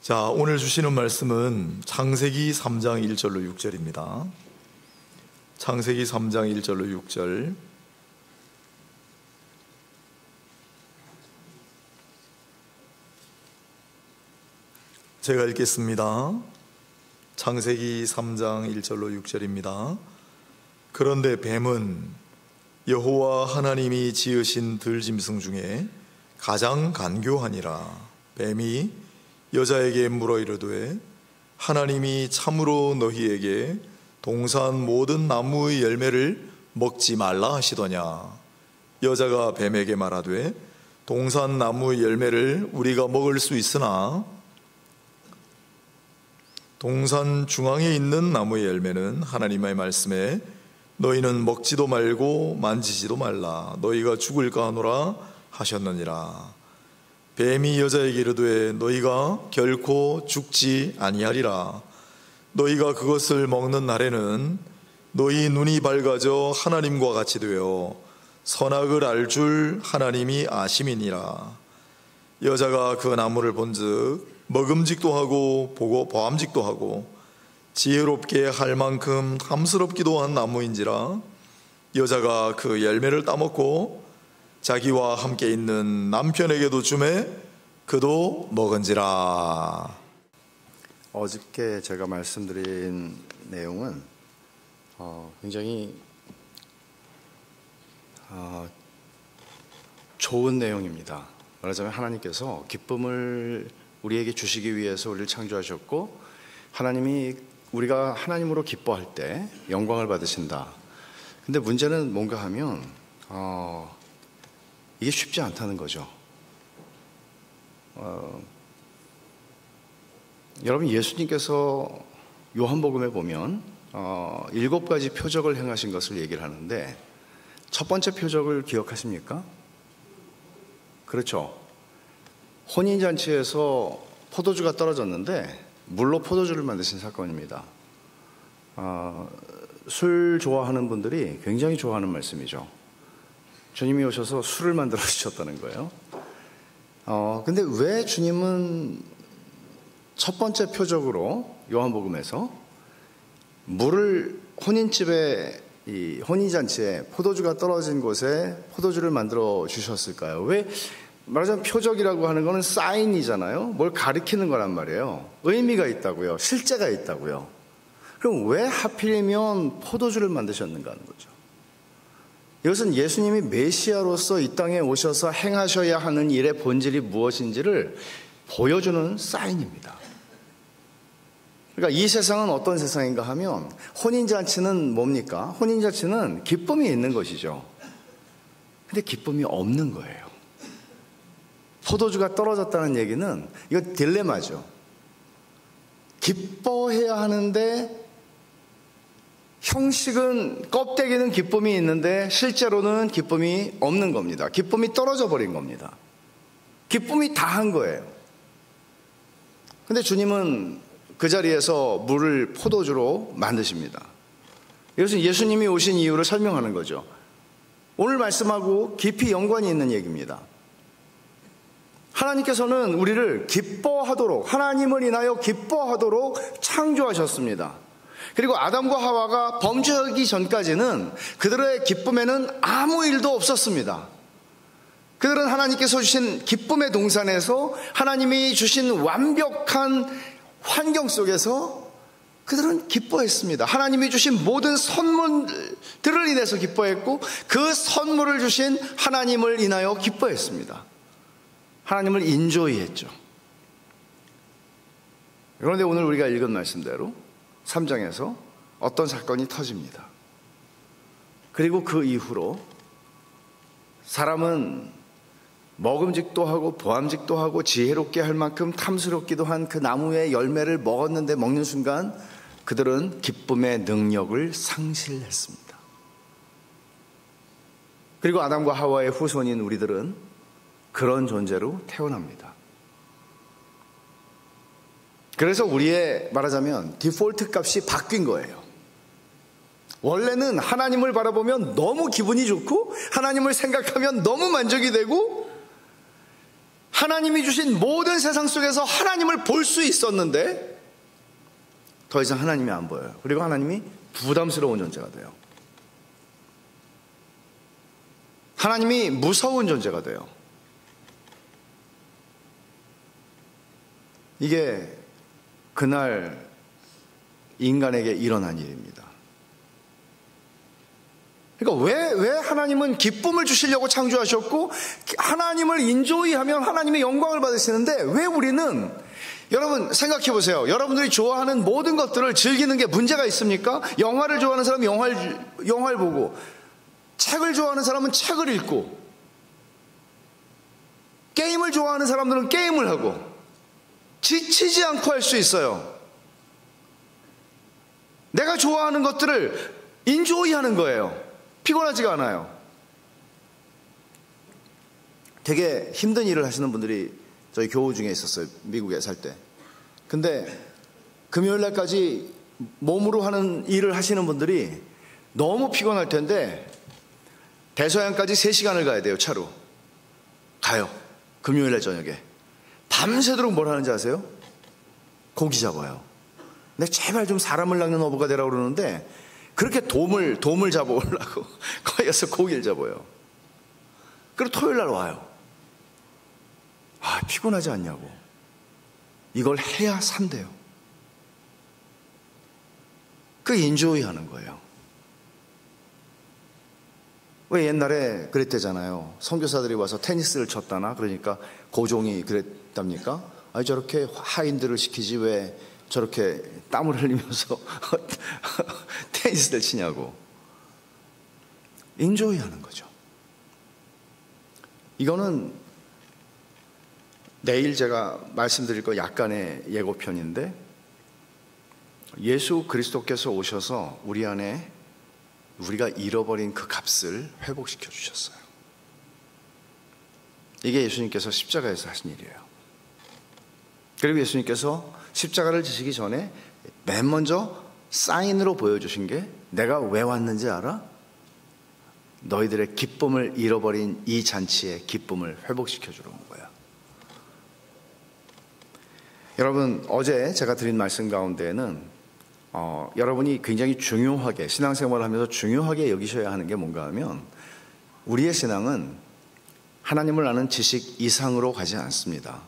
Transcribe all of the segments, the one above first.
자, 오늘 주시는 말씀은 창세기 3장 1절로 6절입니다. 창세기 3장 1절로 6절. 제가 읽겠습니다. 창세기 3장 1절로 6절입니다. 그런데 뱀은 여호와 하나님이 지으신 들짐승 중에 가장 간교하니라. 뱀이 여자에게 물어 이르되 하나님이 참으로 너희에게 동산 모든 나무의 열매를 먹지 말라 하시더냐. 여자가 뱀에게 말하되 동산 나무의 열매를 우리가 먹을 수 있으나 동산 중앙에 있는 나무의 열매는 하나님의 말씀에 너희는 먹지도 말고 만지지도 말라 너희가 죽을까 하노라 하셨느니라. 뱀이 여자에게 이르되 너희가 결코 죽지 아니하리라. 너희가 그것을 먹는 날에는 너희 눈이 밝아져 하나님과 같이 되어 선악을 알 줄 하나님이 아심이니라. 여자가 그 나무를 본즉 먹음직도 하고 보고 보암직도 하고 지혜롭게 할 만큼 탐스럽기도 한 나무인지라. 여자가 그 열매를 따먹고 자기와 함께 있는 남편에게도 주매 그도 먹은지라. 어저께 제가 말씀드린 내용은 굉장히 좋은 내용입니다. 말하자면 하나님께서 기쁨을 우리에게 주시기 위해서 우리를 창조하셨고 하나님이 우리가 하나님으로 기뻐할 때 영광을 받으신다. 근데 문제는 뭔가 하면 이게 쉽지 않다는 거죠. 여러분, 예수님께서 요한복음에 보면 7가지 표적을 행하신 것을 얘기를 하는데 첫 번째 표적을 기억하십니까? 그렇죠. 혼인잔치에서 포도주가 떨어졌는데 물로 포도주를 만드신 사건입니다. 술 좋아하는 분들이 굉장히 좋아하는 말씀이죠. 주님이 오셔서 술을 만들어 주셨다는 거예요. 근데 왜 주님은 첫 번째 표적으로 요한복음에서 물을 혼인집에 이 혼인잔치에 포도주가 떨어진 곳에 포도주를 만들어 주셨을까요? 왜? 말하자면 표적이라고 하는 거는 사인이잖아요. 뭘 가리키는 거란 말이에요. 의미가 있다고요. 실제가 있다고요. 그럼 왜 하필이면 포도주를 만드셨는가 하는 거죠. 이것은 예수님이 메시아로서 이 땅에 오셔서 행하셔야 하는 일의 본질이 무엇인지를 보여주는 사인입니다. 그러니까 이 세상은 어떤 세상인가 하면 혼인잔치는 뭡니까? 혼인잔치는 기쁨이 있는 것이죠. 근데 기쁨이 없는 거예요. 포도주가 떨어졌다는 얘기는 이거 딜레마죠. 기뻐해야 하는데 형식은, 껍데기는 기쁨이 있는데 실제로는 기쁨이 없는 겁니다. 기쁨이 떨어져 버린 겁니다. 기쁨이 다한 거예요. 근데 주님은 그 자리에서 물을 포도주로 만드십니다. 이것은 예수님이 오신 이유를 설명하는 거죠. 오늘 말씀하고 깊이 연관이 있는 얘기입니다. 하나님께서는 우리를 기뻐하도록, 하나님을 인하여 기뻐하도록 창조하셨습니다. 그리고 아담과 하와가 범죄하기 전까지는 그들의 기쁨에는 아무 일도 없었습니다. 그들은 하나님께서 주신 기쁨의 동산에서 하나님이 주신 완벽한 환경 속에서 그들은 기뻐했습니다. 하나님이 주신 모든 선물들을 인해서 기뻐했고 그 선물을 주신 하나님을 인하여 기뻐했습니다. 하나님을 인조이했죠. 그런데 오늘 우리가 읽은 말씀대로 3장에서 어떤 사건이 터집니다. 그리고 그 이후로 사람은 먹음직도 하고 보암직도 하고 지혜롭게 할 만큼 탐스럽기도 한 그 나무의 열매를 먹었는데 먹는 순간 그들은 기쁨의 능력을 상실했습니다. 그리고 아담과 하와의 후손인 우리들은 그런 존재로 태어납니다. 그래서 우리의 말하자면 디폴트 값이 바뀐 거예요. 원래는 하나님을 바라보면 너무 기분이 좋고 하나님을 생각하면 너무 만족이 되고 하나님이 주신 모든 세상 속에서 하나님을 볼 수 있었는데 더 이상 하나님이 안 보여요. 그리고 하나님이 부담스러운 존재가 돼요. 하나님이 무서운 존재가 돼요. 이게 그날 인간에게 일어난 일입니다. 그러니까 왜 하나님은 기쁨을 주시려고 창조하셨고 하나님을 인조히 하면 하나님의 영광을 받으시는데 왜 우리는, 여러분 생각해 보세요. 여러분들이 좋아하는 모든 것들을 즐기는 게 문제가 있습니까? 영화를 좋아하는 사람은 영화를 보고, 책을 좋아하는 사람은 책을 읽고, 게임을 좋아하는 사람들은 게임을 하고, 지치지 않고 할 수 있어요. 내가 좋아하는 것들을 인조히 하는 거예요. 피곤하지가 않아요. 되게 힘든 일을 하시는 분들이 저희 교우 중에 있었어요. 미국에 살 때. 근데 금요일 날까지 몸으로 하는 일을 하시는 분들이 너무 피곤할 텐데 대서양까지 3시간을 가야 돼요. 차로 가요. 금요일 날 저녁에 밤새도록 뭘 하는지 아세요? 고기 잡아요. 근데 제발 좀 사람을 낚는 어부가 되라고 그러는데 그렇게 돔을 잡아오려고 거기 가서 고기를 잡아요. 그리고 토요일 날 와요. 아, 피곤하지 않냐고. 이걸 해야 산대요. 그 인조이 하는 거예요. 왜 옛날에 그랬대잖아요. 선교사들이 와서 테니스를 쳤다나 그러니까 고종이 그랬답니까? 아니 저렇게 하인들을 시키지 왜 저렇게 땀을 흘리면서 테니스를 치냐고. 인조이 하는 거죠. 이거는 내일 제가 말씀드릴 거 약간의 예고편인데, 예수 그리스도께서 오셔서 우리 안에 우리가 잃어버린 그 값을 회복시켜 주셨어요. 이게 예수님께서 십자가에서 하신 일이에요. 그리고 예수님께서 십자가를 지시기 전에 맨 먼저 사인으로 보여주신 게, 내가 왜 왔는지 알아? 너희들의 기쁨을 잃어버린 이 잔치의 기쁨을 회복시켜 주러 온 거야. 여러분, 어제 제가 드린 말씀 가운데에는 여러분이 굉장히 중요하게, 신앙생활을 하면서 중요하게 여기셔야 하는 게 뭔가 하면, 우리의 신앙은 하나님을 아는 지식 이상으로 가지 않습니다.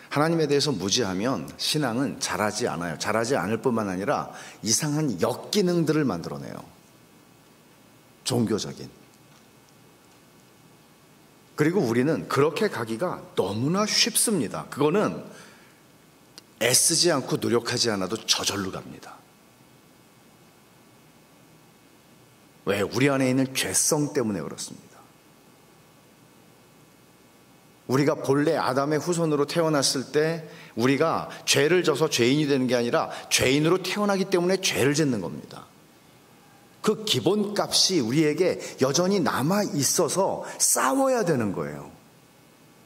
하나님에 대해서 무지하면 신앙은 자라지 않아요. 자라지 않을 뿐만 아니라 이상한 역기능들을 만들어내요. 종교적인. 그리고 우리는 그렇게 가기가 너무나 쉽습니다. 그거는 애쓰지 않고 노력하지 않아도 저절로 갑니다. 왜? 우리 안에 있는 죄성 때문에 그렇습니다. 우리가 본래 아담의 후손으로 태어났을 때 우리가 죄를 져서 죄인이 되는 게 아니라 죄인으로 태어나기 때문에 죄를 짓는 겁니다. 그 기본값이 우리에게 여전히 남아 있어서 싸워야 되는 거예요.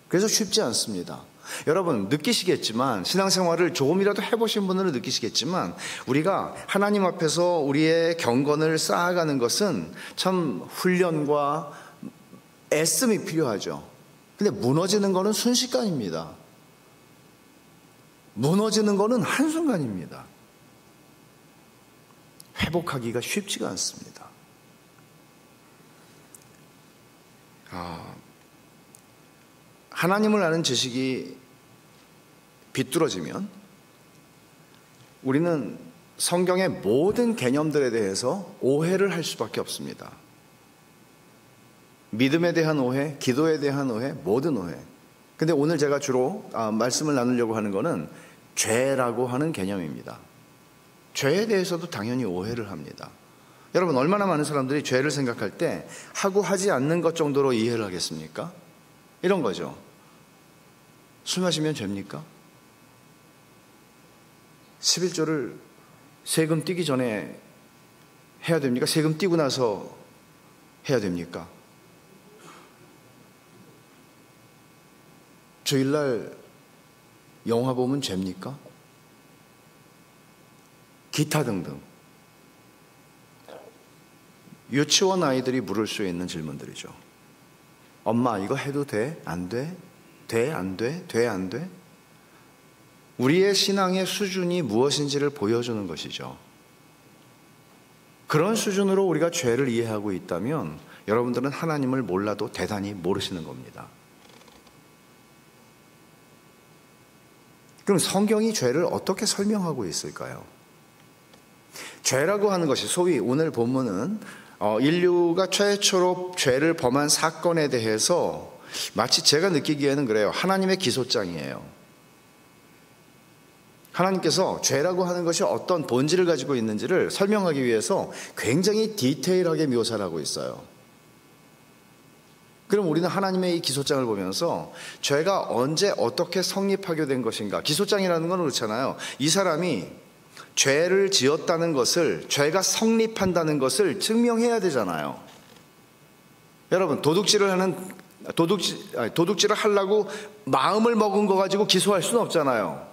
그래서 쉽지 않습니다. 여러분 느끼시겠지만, 신앙생활을 조금이라도 해보신 분들은 느끼시겠지만, 우리가 하나님 앞에서 우리의 경건을 쌓아가는 것은 참 훈련과 애씀이 필요하죠. 근데 무너지는 거는 순식간입니다. 무너지는 거는 한순간입니다. 회복하기가 쉽지가 않습니다. 하나님을 아는 지식이 비뚤어지면 우리는 성경의 모든 개념들에 대해서 오해를 할 수밖에 없습니다. 믿음에 대한 오해, 기도에 대한 오해, 모든 오해. 근데 오늘 제가 주로 말씀을 나누려고 하는 것은 죄라고 하는 개념입니다. 죄에 대해서도 당연히 오해를 합니다. 여러분, 얼마나 많은 사람들이 죄를 생각할 때 하고 하지 않는 것 정도로 이해를 하겠습니까? 이런 거죠. 술 마시면 죄입니까? 11조를 세금 떼기 전에 해야 됩니까? 세금 떼고 나서 해야 됩니까? 주일날 영화 보면 죄입니까? 기타 등등. 유치원 아이들이 물을 수 있는 질문들이죠. 엄마, 이거 해도 돼? 안 돼? 돼? 안 돼? 돼? 안 돼? 우리의 신앙의 수준이 무엇인지를 보여주는 것이죠. 그런 수준으로 우리가 죄를 이해하고 있다면 여러분들은 하나님을 몰라도 대단히 모르시는 겁니다. 그럼 성경이 죄를 어떻게 설명하고 있을까요? 죄라고 하는 것이 소위 오늘 본문은 인류가 최초로 죄를 범한 사건에 대해서 마치 제가 느끼기에는 그래요. 하나님의 기소장이에요. 하나님께서 죄라고 하는 것이 어떤 본질을 가지고 있는지를 설명하기 위해서 굉장히 디테일하게 묘사를 하고 있어요. 그럼 우리는 하나님의 이 기소장을 보면서 죄가 언제 어떻게 성립하게 된 것인가. 기소장이라는 건 그렇잖아요. 이 사람이 죄를 지었다는 것을, 죄가 성립한다는 것을 증명해야 되잖아요. 여러분, 도둑질을 하려고 마음을 먹은 거 가지고 기소할 수는 없잖아요.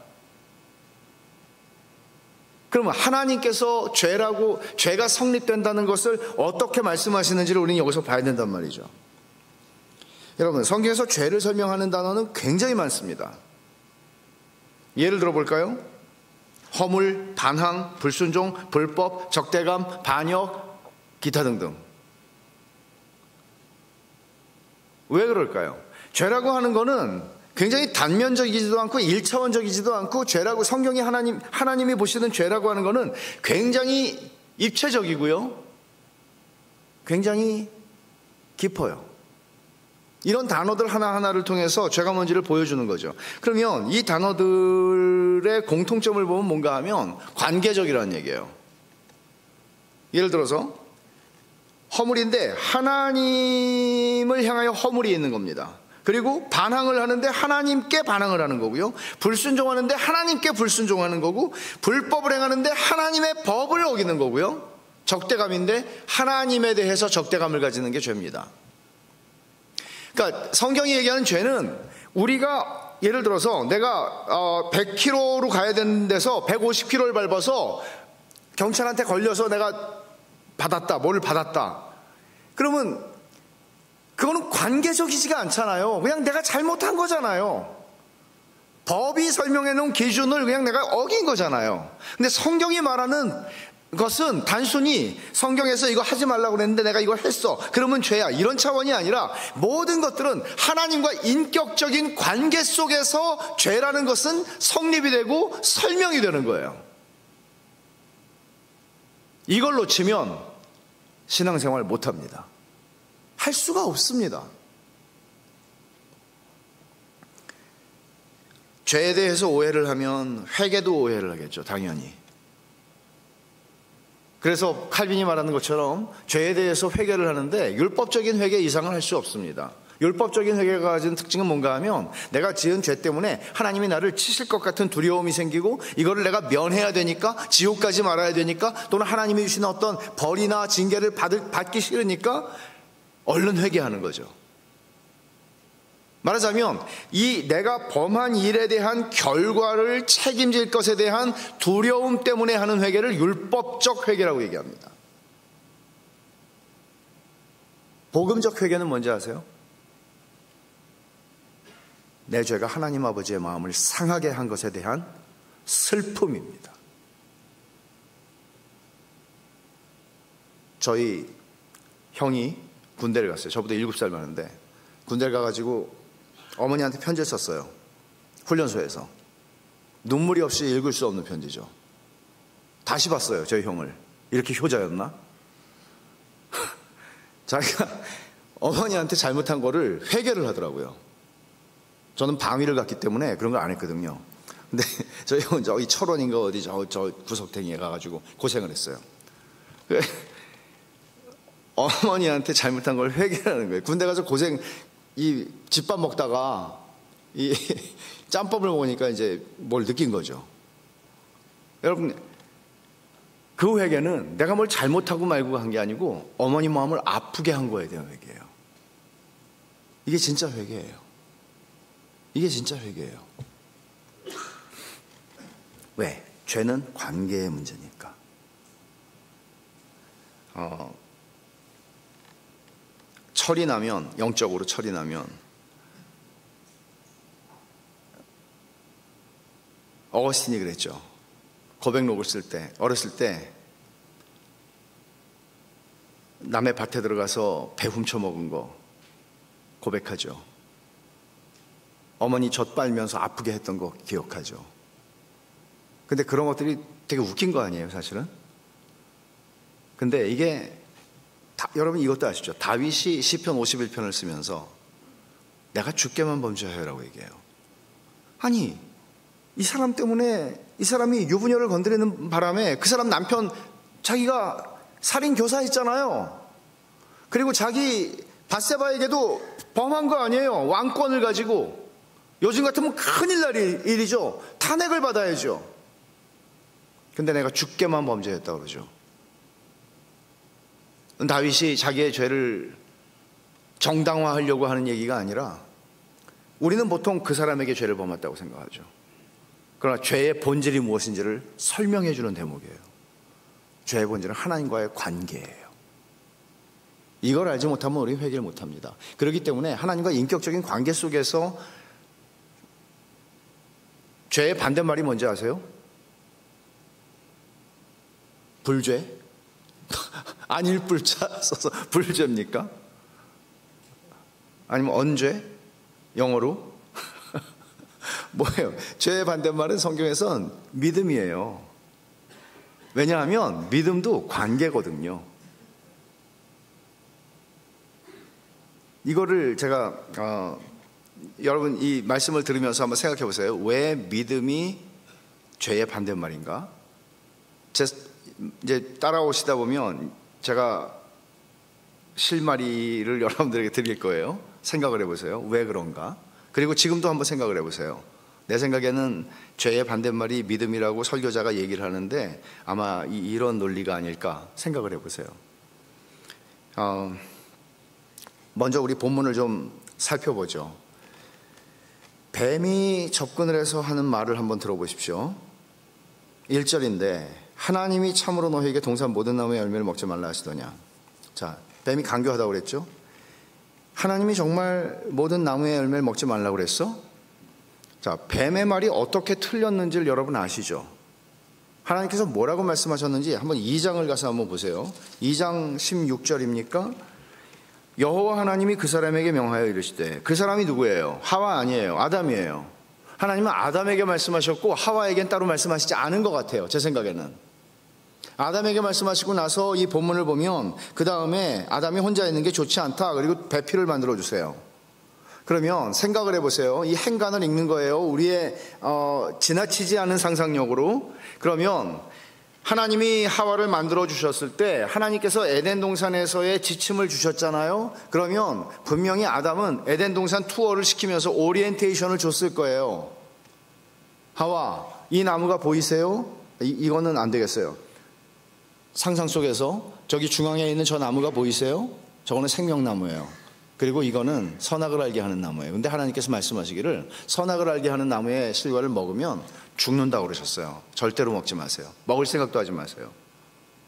그러면 하나님께서 죄가 성립된다는 것을 어떻게 말씀하시는지를 우리는 여기서 봐야 된단 말이죠. 여러분, 성경에서 죄를 설명하는 단어는 굉장히 많습니다. 예를 들어볼까요? 허물, 반항, 불순종, 불법, 적대감, 반역, 기타 등등. 왜 그럴까요? 죄라고 하는 거는 굉장히 단면적이지도 않고 1차원적이지도 않고, 죄라고 성경이 하나님이 보시는 죄라고 하는 거는 굉장히 입체적이고요, 굉장히 깊어요. 이런 단어들 하나하나를 통해서 죄가 뭔지를 보여주는 거죠. 그러면 이 단어들의 공통점을 보면 뭔가 하면 관계적이라는 얘기예요. 예를 들어서 허물인데 하나님을 향하여 허물이 있는 겁니다. 그리고 반항을 하는데 하나님께 반항을 하는 거고요, 불순종하는데 하나님께 불순종하는 거고, 불법을 행하는데 하나님의 법을 어기는 거고요, 적대감인데 하나님에 대해서 적대감을 가지는 게 죄입니다. 그러니까 성경이 얘기하는 죄는, 우리가 예를 들어서 내가 100km로 가야 되는 데서 150km를 밟아서 경찰한테 걸려서 내가 뭐를 받았다. 그러면 그거는 관계적이지가 않잖아요. 그냥 내가 잘못한 거잖아요. 법이 설명해 놓은 기준을 그냥 내가 어긴 거잖아요. 근데 성경이 말하는 것은 단순히 성경에서 이거 하지 말라고 그랬는데 내가 이걸 했어, 그러면 죄야, 이런 차원이 아니라 모든 것들은 하나님과 인격적인 관계 속에서 죄라는 것은 성립이 되고 설명이 되는 거예요. 이걸 놓치면 신앙생활 못합니다. 할 수가 없습니다. 죄에 대해서 오해를 하면 회개도 오해를 하겠죠, 당연히. 그래서 칼빈이 말하는 것처럼 죄에 대해서 회개를 하는데 율법적인 회개 이상을 할 수 없습니다. 율법적인 회개가 가진 특징은 뭔가 하면, 내가 지은 죄 때문에 하나님이 나를 치실 것 같은 두려움이 생기고, 이거를 내가 면해야 되니까, 지옥 가지 말아야 되니까, 또는 하나님이 주시는 어떤 벌이나 징계를 받기 싫으니까 얼른 회개하는 거죠. 말하자면 이 내가 범한 일에 대한 결과를 책임질 것에 대한 두려움 때문에 하는 회개를 율법적 회개라고 얘기합니다. 복음적 회개는 뭔지 아세요? 내 죄가 하나님 아버지의 마음을 상하게 한 것에 대한 슬픔입니다. 저희 형이 군대를 갔어요. 저보다 7살 많은데 군대를 가가지고 어머니한테 편지를 썼어요. 훈련소에서. 눈물이 없이 읽을 수 없는 편지죠. 다시 봤어요, 저희 형을. 이렇게 효자였나? 자기가 어머니한테 잘못한 거를 회개를 하더라고요. 저는 방위를 갔기 때문에 그런 걸 안 했거든요. 근데 저희 형은 저기 철원인가 어디 저 구석탱이에 가가지고 고생을 했어요. 어머니한테 잘못한 걸 회개하는 거예요. 군대 가서 이 집밥 먹다가 이 짬밥을 먹으니까 이제 뭘 느낀 거죠. 여러분, 그 회개는 내가 뭘 잘못하고 말고 한 게 아니고 어머니 마음을 아프게 한 거에 대한 회개예요. 이게 진짜 회개예요. 이게 진짜 회개예요. 왜? 죄는 관계의 문제니까. 철이 나면, 영적으로 철이 나면 어거스틴이 그랬죠. 고백록을 쓸 때, 어렸을 때 남의 밭에 들어가서 배 훔쳐 먹은 거 고백하죠. 어머니 젖 빨면서 아프게 했던 거 기억하죠. 근데 그런 것들이 되게 웃긴 거 아니에요, 사실은? 근데 이게 여러분 이것도 아시죠? 다윗이 시편 51편을 쓰면서 내가 주께만 범죄하여라고 얘기해요. 아니, 이 사람 때문에 이 사람이 유부녀를 건드리는 바람에 그 사람 남편 자기가 살인 교사했잖아요. 그리고 자기 밧세바에게도 범한 거 아니에요. 왕권을 가지고. 요즘 같으면 큰일 날 일이죠. 탄핵을 받아야죠. 근데 내가 주께만 범죄했다고 그러죠. 다윗이 자기의 죄를 정당화하려고 하는 얘기가 아니라 우리는 보통 그 사람에게 죄를 범했다고 생각하죠. 그러나 죄의 본질이 무엇인지를 설명해 주는 대목이에요. 죄의 본질은 하나님과의 관계예요. 이걸 알지 못하면 우리는 회개를 못합니다. 그렇기 때문에 하나님과 인격적인 관계 속에서 죄의 반대말이 뭔지 아세요? 불죄? 안일 불자 써서 불죄입니까? 아니면 언죄? 영어로? 뭐예요? 죄의 반대말은 성경에선 믿음이에요. 왜냐하면 믿음도 관계거든요. 이거를 제가 여러분 이 말씀을 들으면서 한번 생각해 보세요. 왜 믿음이 죄의 반대말인가? 이제 따라오시다 보면 제가 실마리를 여러분들에게 드릴 거예요. 생각을 해보세요. 왜 그런가? 그리고 지금도 한번 생각을 해보세요. 내 생각에는 죄의 반대말이 믿음이라고 설교자가 얘기를 하는데 아마 이런 논리가 아닐까 생각을 해보세요. 먼저 우리 본문을 좀 살펴보죠. 뱀이 접근을 해서 하는 말을 한번 들어보십시오. 1절인데 하나님이 참으로 너희에게 동산 모든 나무의 열매를 먹지 말라 하시더냐. 자, 뱀이 강교하다고 그랬죠. 하나님이 정말 모든 나무의 열매를 먹지 말라고 그랬어? 자, 뱀의 말이 어떻게 틀렸는지를 여러분 아시죠? 하나님께서 뭐라고 말씀하셨는지 한번 2장을 가서 한번 보세요. 2장 16절입니까? 여호와 하나님이 그 사람에게 명하여 이르시되, 그 사람이 누구예요? 하와 아니에요. 아담이에요. 하나님은 아담에게 말씀하셨고 하와에겐 따로 말씀하시지 않은 것 같아요. 제 생각에는. 아담에게 말씀하시고 나서 이 본문을 보면 그 다음에 아담이 혼자 있는 게 좋지 않다. 그리고 배필을 만들어 주세요. 그러면 생각을 해보세요. 이 행간을 읽는 거예요. 우리의 지나치지 않은 상상력으로. 그러면 하나님이 하와를 만들어 주셨을 때 하나님께서 에덴 동산에서의 지침을 주셨잖아요. 그러면 분명히 아담은 에덴 동산 투어를 시키면서 오리엔테이션을 줬을 거예요. 하와, 이 나무가 보이세요? 이거는 안 되겠어요. 상상 속에서 저기 중앙에 있는 저 나무가 보이세요? 저거는 생명나무예요. 그리고 이거는 선악을 알게 하는 나무예요. 근데 하나님께서 말씀하시기를 선악을 알게 하는 나무의 실과를 먹으면 죽는다고 그러셨어요. 절대로 먹지 마세요. 먹을 생각도 하지 마세요.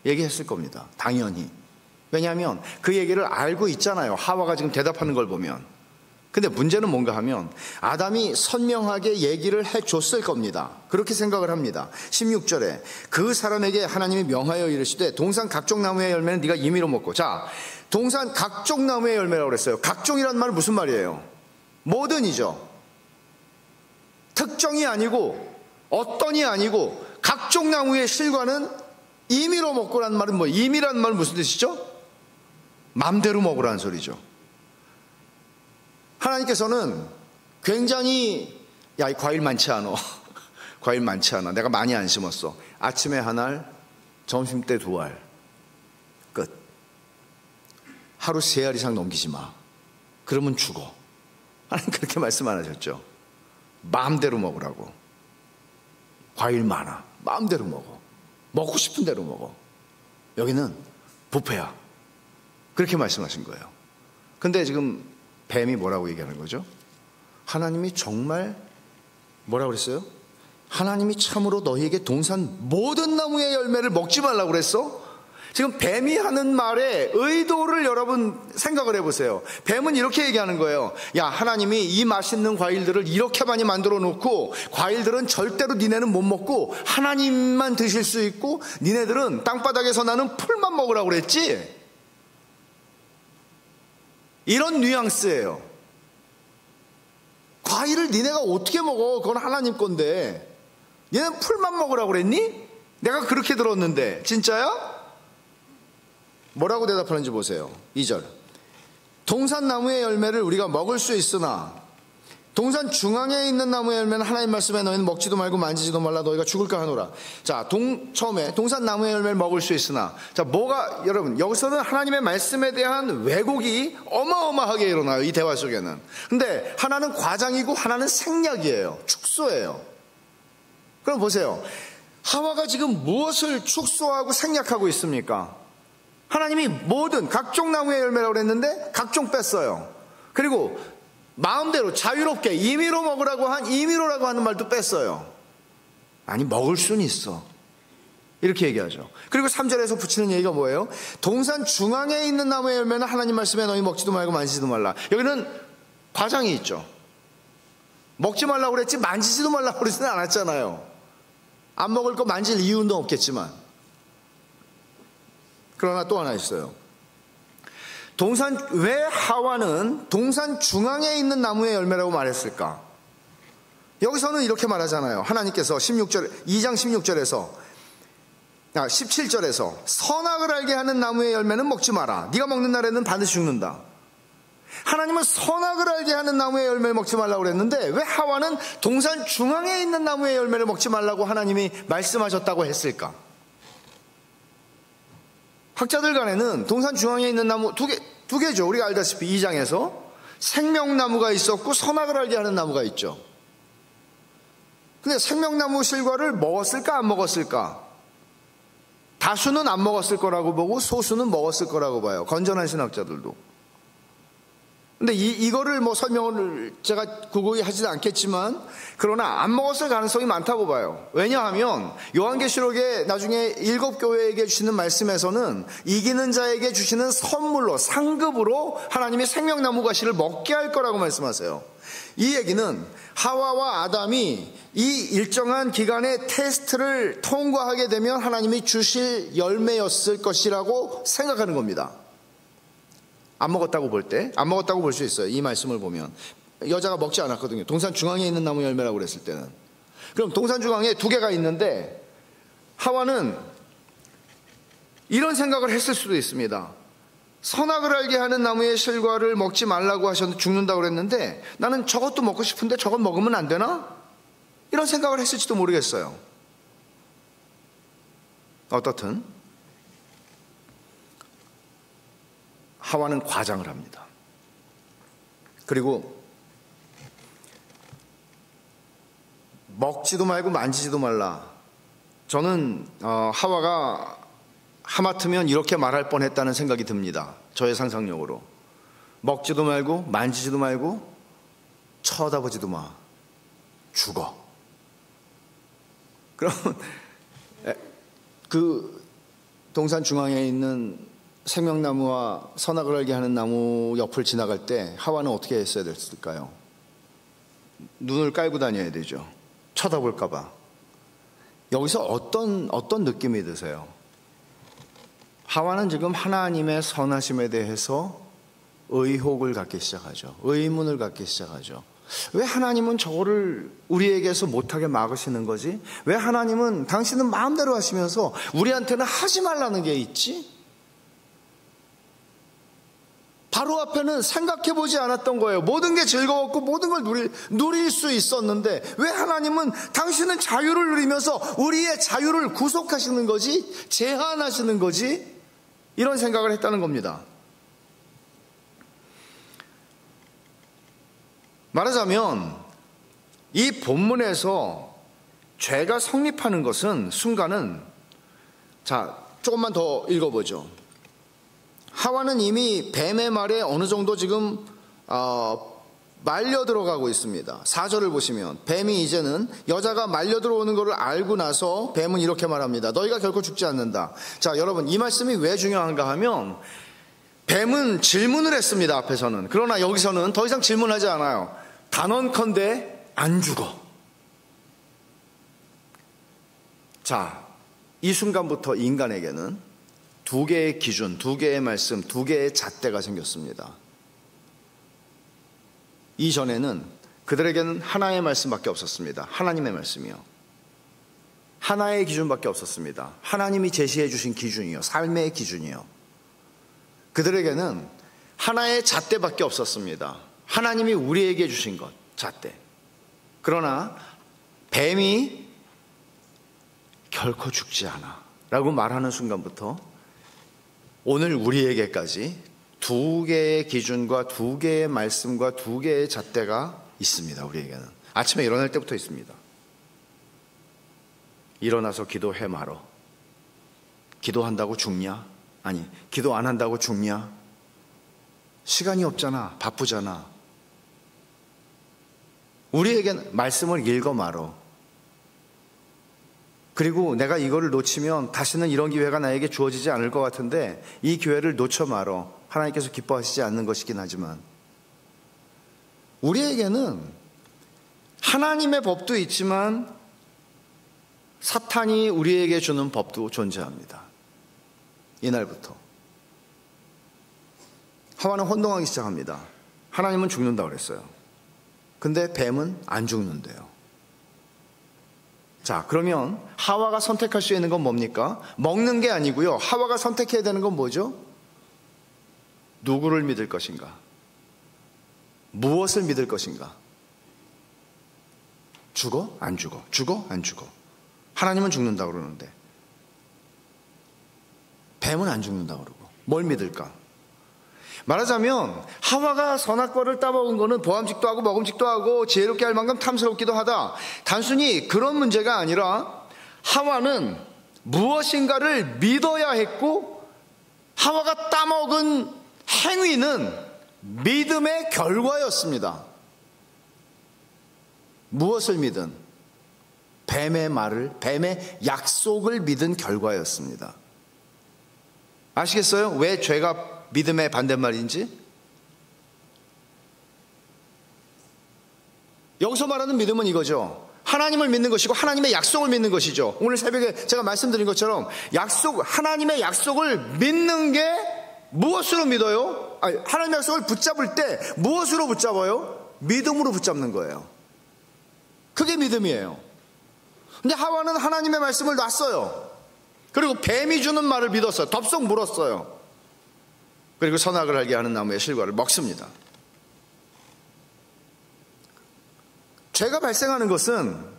얘기했을 겁니다. 당연히. 왜냐하면 그 얘기를 알고 있잖아요. 하와가 지금 대답하는 걸 보면. 근데 문제는 뭔가 하면 아담이 선명하게 얘기를 해줬을 겁니다. 그렇게 생각을 합니다. 16절에 그 사람에게 하나님이 명하여 이르시되 동산 각종 나무의 열매는 네가 임의로 먹고. 자, 동산 각종 나무의 열매라고 그랬어요. 각종이란 말은 무슨 말이에요? 모든이죠. 특정이 아니고 어떤이 아니고 각종 나무의 실과는 임의로 먹고라는 말은 뭐예요? 임의라는 말은 무슨 뜻이죠? 맘대로 먹으라는 소리죠. 하나님께서는 굉장히 야, 이 과일 많지 않아. 과일 많지 않아. 내가 많이 안 심었어. 아침에 한 알, 점심 때 2알. 끝. 하루 3알 이상 넘기지 마. 그러면 죽어. 하나님 그렇게 말씀 안 하셨죠? 마음대로 먹으라고. 과일 많아. 마음대로 먹어. 먹고 싶은 대로 먹어. 여기는 뷔페야. 그렇게 말씀하신 거예요. 근데 지금 뱀이 뭐라고 얘기하는 거죠? 하나님이 정말 뭐라고 그랬어요? 하나님이 참으로 너희에게 동산 모든 나무의 열매를 먹지 말라고 그랬어? 지금 뱀이 하는 말의 의도를 여러분 생각을 해보세요. 뱀은 이렇게 얘기하는 거예요. 야, 하나님이 이 맛있는 과일들을 이렇게 많이 만들어 놓고 과일들은 절대로 니네는 못 먹고 하나님만 드실 수 있고 니네들은 땅바닥에서 나는 풀만 먹으라고 그랬지? 이런 뉘앙스예요. 과일을 니네가 어떻게 먹어? 그건 하나님 건데 얘는 풀만 먹으라고 그랬니? 내가 그렇게 들었는데 진짜야? 뭐라고 대답하는지 보세요. 2절. 동산나무의 열매를 우리가 먹을 수 있으나 동산 중앙에 있는 나무의 열매는 하나님 말씀에 너희는 먹지도 말고 만지지도 말라 너희가 죽을까 하노라. 자, 처음에 동산나무의 열매를 먹을 수 있으나, 자, 뭐가, 여러분 여기서는 하나님의 말씀에 대한 왜곡이 어마어마하게 일어나요. 이 대화 속에는. 근데 하나는 과장이고 하나는 생략이에요. 축소예요. 그럼 보세요. 하와가 지금 무엇을 축소하고 생략하고 있습니까? 하나님이 모든 각종 나무의 열매라고 그랬는데 각종 뺐어요. 그리고 마음대로 자유롭게 임의로 먹으라고 임의로라고 하는 말도 뺐어요. 아니, 먹을 수는 있어. 이렇게 얘기하죠. 그리고 3절에서 붙이는 얘기가 뭐예요? 동산 중앙에 있는 나무의 열매는 하나님 말씀에 너희 먹지도 말고 만지지도 말라. 여기는 과장이 있죠. 먹지 말라고 그랬지 만지지도 말라고 그러지는 않았잖아요. 안 먹을 거 만질 이유는 없겠지만. 그러나 또 하나 있어요. 왜 하와는 동산 중앙에 있는 나무의 열매라고 말했을까? 여기서는 이렇게 말하잖아요. 하나님께서 2장 17절에서 선악을 알게 하는 나무의 열매는 먹지 마라. 네가 먹는 날에는 반드시 죽는다. 하나님은 선악을 알게 하는 나무의 열매를 먹지 말라고 그랬는데 왜 하와는 동산 중앙에 있는 나무의 열매를 먹지 말라고 하나님이 말씀하셨다고 했을까? 학자들 간에는 동산 중앙에 있는 나무 두 개죠. 우리가 알다시피 2장에서 생명나무가 있었고 선악을 알게 하는 나무가 있죠. 근데 생명나무 실과를 먹었을까 안 먹었을까? 다수는 안 먹었을 거라고 보고 소수는 먹었을 거라고 봐요. 건전한 신학자들도. 근데 이거를 설명을 제가 구구이 하지도 않겠지만 그러나 안 먹었을 가능성이 많다고 봐요. 왜냐하면 요한계시록에 나중에 7교회에게 주시는 말씀에서는 이기는 자에게 주시는 선물로 상급으로 하나님이 생명나무 가시를 먹게 할 거라고 말씀하세요. 이 얘기는 하와와 아담이 이 일정한 기간의 테스트를 통과하게 되면 하나님이 주실 열매였을 것이라고 생각하는 겁니다. 안 먹었다고 볼 수 있어요. 이 말씀을 보면 여자가 먹지 않았거든요. 동산 중앙에 있는 나무 열매라고 그랬을 때는. 그럼 동산 중앙에 두 개가 있는데 하와는 이런 생각을 했을 수도 있습니다. 선악을 알게 하는 나무의 실과를 먹지 말라고 하셨는데 죽는다고 그랬는데 나는 저것도 먹고 싶은데 저건 먹으면 안 되나? 이런 생각을 했을지도 모르겠어요. 어떻든 하와는 과장을 합니다. 그리고 먹지도 말고 만지지도 말라. 저는 하와가 하마터면 이렇게 말할 뻔했다는 생각이 듭니다. 저의 상상력으로. 먹지도 말고 만지지도 말고 쳐다보지도 마. 죽어. 그럼 그 동산 중앙에 있는 생명나무와 선악을 알게 하는 나무 옆을 지나갈 때 하와는 어떻게 했어야 됐을까요? 눈을 깔고 다녀야 되죠. 쳐다볼까 봐. 여기서 어떤 느낌이 드세요? 하와는 지금 하나님의 선하심에 대해서 의혹을 갖기 시작하죠. 의문을 갖기 시작하죠. 왜 하나님은 저거를 우리에게서 못하게 막으시는 거지? 왜 하나님은 당신은 마음대로 하시면서 우리한테는 하지 말라는 게 있지? 바로 앞에는 생각해보지 않았던 거예요. 모든 게 즐거웠고 모든 걸 누릴 수 있었는데 왜 하나님은 당신은 자유를 누리면서 우리의 자유를 구속하시는 거지? 제한하시는 거지? 이런 생각을 했다는 겁니다. 말하자면 이 본문에서 죄가 성립하는 것은 순간은, 자, 조금만 더 읽어보죠. 하와는 이미 뱀의 말에 어느 정도 지금 말려 들어가고 있습니다. 4절을 보시면 뱀이 이제는 여자가 말려 들어오는 것을 알고 나서 뱀은 이렇게 말합니다. 너희가 결코 죽지 않는다. 자, 여러분, 이 말씀이 왜 중요한가 하면 뱀은 질문을 했습니다. 앞에서는. 그러나 여기서는 더 이상 질문하지 않아요. 단언컨대 안 죽어. 자, 이 순간부터 인간에게는 두 개의 기준, 두 개의 말씀, 두 개의 잣대가 생겼습니다. 이전에는 그들에게는 하나의 말씀밖에 없었습니다. 하나님의 말씀이요. 하나의 기준밖에 없었습니다. 하나님이 제시해 주신 기준이요. 삶의 기준이요. 그들에게는 하나의 잣대밖에 없었습니다. 하나님이 우리에게 주신 것, 잣대. 그러나 뱀이 결코 죽지 않아 라고 말하는 순간부터 오늘 우리에게까지 두 개의 기준과 두 개의 말씀과 두 개의 잣대가 있습니다. 우리에게는 아침에 일어날 때부터 있습니다. 일어나서 기도해 말어. 기도한다고 죽냐? 아니, 기도 안 한다고 죽냐? 시간이 없잖아. 바쁘잖아. 우리에게는 말씀을 읽어 말어. 그리고 내가 이거를 놓치면 다시는 이런 기회가 나에게 주어지지 않을 것 같은데 이 기회를 놓쳐 말어. 하나님께서 기뻐하시지 않는 것이긴 하지만 우리에게는 하나님의 법도 있지만 사탄이 우리에게 주는 법도 존재합니다. 이날부터 하와는 혼동하기 시작합니다. 하나님은 죽는다고 그랬어요. 근데 뱀은 안 죽는데요. 자, 그러면 하와가 선택할 수 있는 건 뭡니까? 먹는 게 아니고요. 하와가 선택해야 되는 건 뭐죠? 누구를 믿을 것인가? 무엇을 믿을 것인가? 죽어? 안 죽어? 죽어? 안 죽어? 하나님은 죽는다고 그러는데 뱀은 안 죽는다고 그러고 뭘 믿을까? 말하자면 하와가 선악과를 따먹은 거는 보암직도 하고 먹음직도 하고 지혜롭게 할 만큼 탐스럽기도 하다. 단순히 그런 문제가 아니라 하와는 무엇인가를 믿어야 했고 하와가 따먹은 행위는 믿음의 결과였습니다. 무엇을 믿은? 뱀의 말을, 뱀의 약속을 믿은 결과였습니다. 아시겠어요? 왜 죄가 믿음의 반대말인지? 여기서 말하는 믿음은 이거죠. 하나님을 믿는 것이고 하나님의 약속을 믿는 것이죠. 오늘 새벽에 제가 말씀드린 것처럼 하나님의 약속을 믿는 게 무엇으로 믿어요? 아니, 하나님의 약속을 붙잡을 때 무엇으로 붙잡아요? 믿음으로 붙잡는 거예요. 그게 믿음이에요. 근데 하와는 하나님의 말씀을 놨어요. 그리고 뱀이 주는 말을 믿었어요. 덥석 물었어요. 그리고 선악을 알게 하는 나무의 실과를 먹습니다. 죄가 발생하는 것은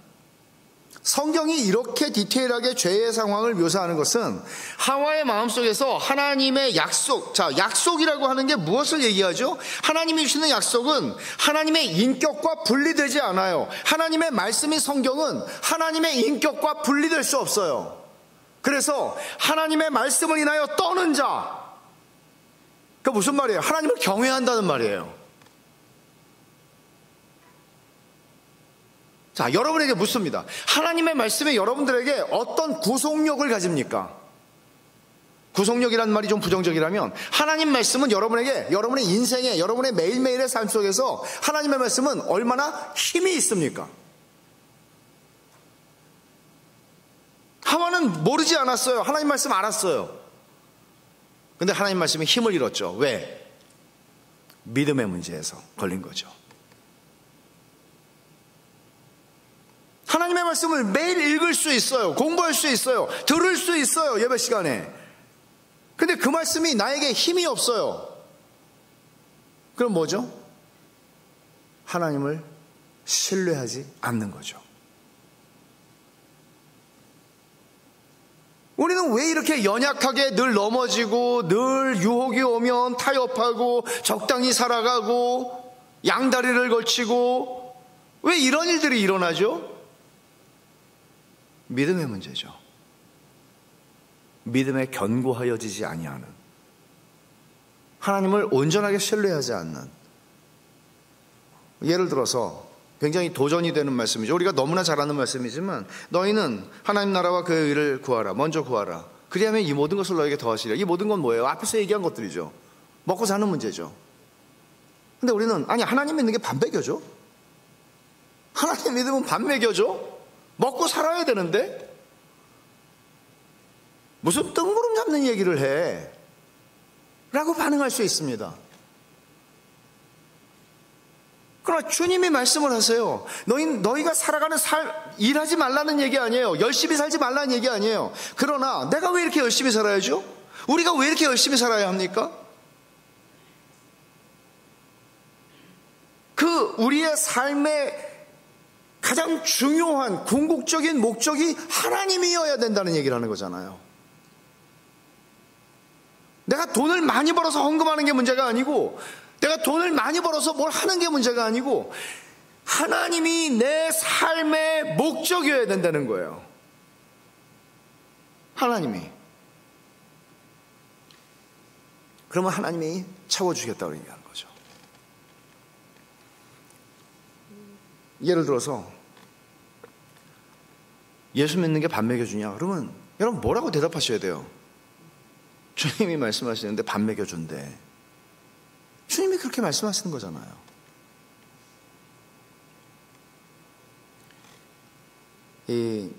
성경이 이렇게 디테일하게 죄의 상황을 묘사하는 것은 하와의 마음속에서 하나님의 약속, 자, 약속이라고 하는 게 무엇을 얘기하죠? 하나님이 주시는 약속은 하나님의 인격과 분리되지 않아요. 하나님의 말씀인 성경은 하나님의 인격과 분리될 수 없어요. 그래서 하나님의 말씀을 인하여 떠는 자, 그 무슨 말이에요? 하나님을 경외한다는 말이에요. 자, 여러분에게 묻습니다. 하나님의 말씀이 여러분들에게 어떤 구속력을 가집니까? 구속력이라는 말이 좀 부정적이라면 하나님 말씀은 여러분에게, 여러분의 인생에, 여러분의 매일매일의 삶 속에서 하나님의 말씀은 얼마나 힘이 있습니까? 하와는 모르지 않았어요. 하나님 말씀 알았어요. 근데 하나님 말씀이 힘을 잃었죠. 왜? 믿음의 문제에서 걸린 거죠. 하나님의 말씀을 매일 읽을 수 있어요. 공부할 수 있어요. 들을 수 있어요. 예배 시간에. 근데 그 말씀이 나에게 힘이 없어요. 그럼 뭐죠? 하나님을 신뢰하지 않는 거죠. 우리는 왜 이렇게 연약하게 늘 넘어지고 늘 유혹이 오면 타협하고 적당히 살아가고 양다리를 걸치고 왜 이런 일들이 일어나죠? 믿음의 문제죠. 믿음에 견고하여지지 아니하는, 하나님을 온전하게 신뢰하지 않는. 예를 들어서 굉장히 도전이 되는 말씀이죠. 우리가 너무나 잘 아는 말씀이지만 너희는 하나님 나라와 그 의를 구하라. 먼저 구하라. 그리하면 이 모든 것을 너에게 더하시리라. 이 모든 건 뭐예요? 앞에서 얘기한 것들이죠. 먹고 사는 문제죠. 근데 우리는 아니 하나님 믿는 게 밥 먹여줘? 하나님 믿으면 밥 먹여줘? 먹고 살아야 되는데 무슨 뜬구름 잡는 얘기를 해? 라고 반응할 수 있습니다. 그러나 주님이 말씀을 하세요. 너희가 살아가는 일하지 말라는 얘기 아니에요. 열심히 살지 말라는 얘기 아니에요. 그러나 내가 왜 이렇게 열심히 살아야죠? 우리가 왜 이렇게 열심히 살아야 합니까? 우리의 삶의 가장 중요한 궁극적인 목적이 하나님이어야 된다는 얘기를 하는 거잖아요. 내가 돈을 많이 벌어서 헌금하는 게 문제가 아니고, 내가 돈을 많이 벌어서 뭘 하는 게 문제가 아니고, 하나님이 내 삶의 목적이어야 된다는 거예요. 하나님이. 그러면 하나님이 채워주겠다고 얘기하는 거죠. 예를 들어서 예수 믿는 게 밥 먹여주냐? 그러면 여러분 뭐라고 대답하셔야 돼요? 주님이 말씀하시는데 밥 먹여준대. 주님이 그렇게 말씀하시는 거잖아요. 이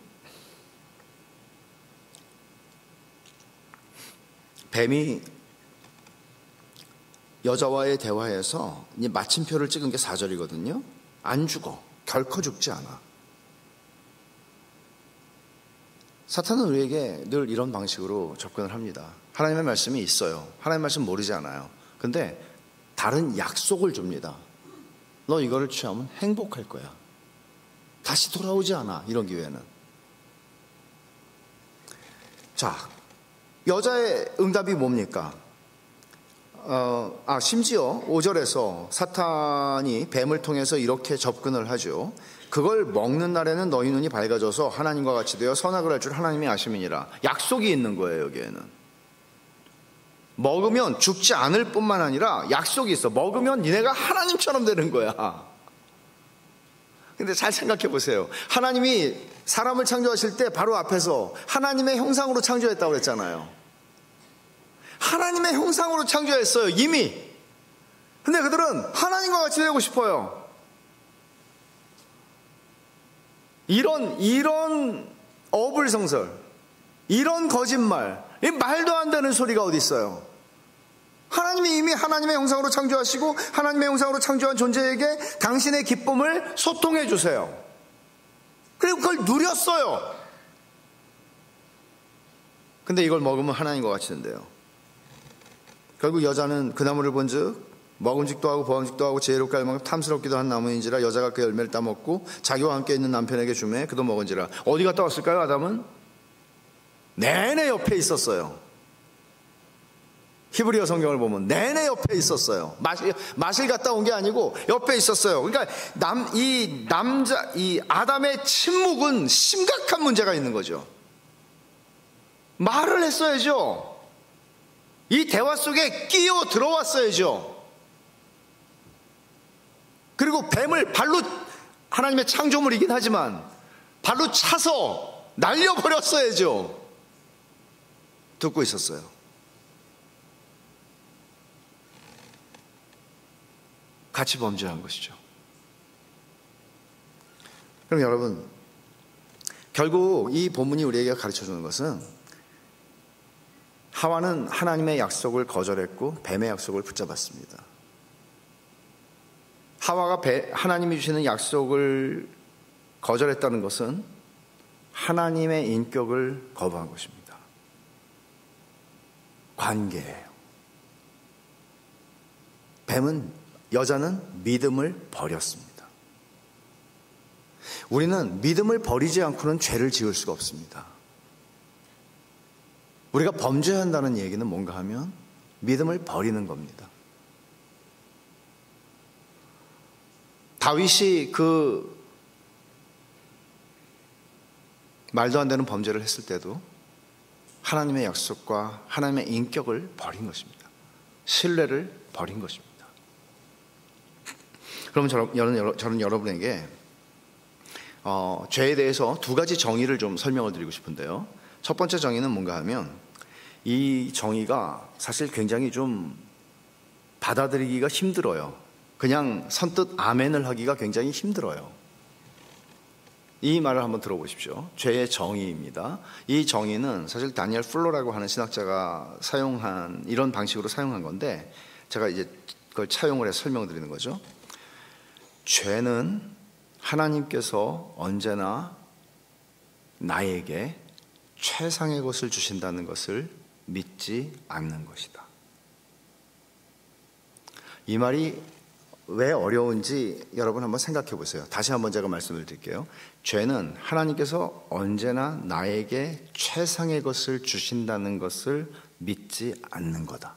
뱀이 여자와의 대화에서 이 마침표를 찍은 게 4절이거든요. 안 죽어. 결코 죽지 않아. 사탄은 우리에게 늘 이런 방식으로 접근을 합니다. 하나님의 말씀이 있어요. 하나님의 말씀 모르지 않아요. 근데 다른 약속을 줍니다. 너 이거를 취하면 행복할 거야. 다시 돌아오지 않아. 이런 기회는. 자, 여자의 응답이 뭡니까? 심지어 5절에서 사탄이 뱀을 통해서 이렇게 접근을 하죠. 그걸 먹는 날에는 너희 눈이 밝아져서 하나님과 같이 되어 선악을 할 줄 하나님이 아심이니라. 약속이 있는 거예요. 여기에는 먹으면 죽지 않을 뿐만 아니라 약속이 있어. 먹으면 니네가 하나님처럼 되는 거야. 근데 잘 생각해 보세요. 하나님이 사람을 창조하실 때 바로 앞에서 하나님의 형상으로 창조했다고 그랬잖아요. 하나님의 형상으로 창조했어요. 이미. 근데 그들은 하나님과 같이 되고 싶어요. 이런 어불성설, 이런 거짓말, 이 말도 안 되는 소리가 어디 있어요? 하나님이 이미 하나님의 형상으로 창조하시고 하나님의 형상으로 창조한 존재에게 당신의 기쁨을 소통해 주세요. 그리고 그걸 누렸어요. 근데 이걸 먹으면 하나님과 같이 된대요. 결국 여자는 그 나무를 본즉 먹음직도 하고 보암직도 하고 지혜롭게 할 만큼 탐스럽기도 한 나무인지라 여자가 그 열매를 따먹고 자기와 함께 있는 남편에게 주매 그도 먹은지라. 어디 갔다 왔을까요? 아담은 내내 옆에 있었어요. 히브리어 성경을 보면 내내 옆에 있었어요. 마실 갔다 온 게 아니고 옆에 있었어요. 그러니까 이 아담의 침묵은 심각한 문제가 있는 거죠. 말을 했어야죠. 이 대화 속에 끼어 들어왔어야죠. 그리고 뱀을 발로, 하나님의 창조물이긴 하지만 발로 차서 날려버렸어야죠. 듣고 있었어요. 같이 범죄한 것이죠. 그럼 여러분, 결국 이 본문이 우리에게 가르쳐주는 것은 하와는 하나님의 약속을 거절했고 뱀의 약속을 붙잡았습니다. 하와가 하나님이 주시는 약속을 거절했다는 것은 하나님의 인격을 거부한 것입니다. 관계예요. 여자는 믿음을 버렸습니다. 우리는 믿음을 버리지 않고는 죄를 지을 수가 없습니다. 우리가 범죄한다는 얘기는 뭔가 하면 믿음을 버리는 겁니다. 다윗이 그 말도 안 되는 범죄를 했을 때도 하나님의 약속과 하나님의 인격을 버린 것입니다. 신뢰를 버린 것입니다. 그럼 저는 여러분에게 죄에 대해서 두 가지 정의를 좀 설명을 드리고 싶은데요. 첫 번째 정의는 뭔가 하면 이 정의가 사실 굉장히 좀 받아들이기가 힘들어요. 그냥 선뜻 아멘을 하기가 굉장히 힘들어요. 이 말을 한번 들어보십시오. 죄의 정의입니다. 이 정의는 사실 다니엘 플로라고 하는 신학자가 사용한 이런 방식으로 사용한 건데 제가 이제 그걸 차용을 해서 설명을 드리는 거죠. 죄는 하나님께서 언제나 나에게 최상의 것을 주신다는 것을 믿지 않는 것이다. 이 말이 왜 어려운지 여러분 한번 생각해 보세요. 다시 한번 제가 말씀을 드릴게요. 죄는 하나님께서 언제나 나에게 최상의 것을 주신다는 것을 믿지 않는 거다.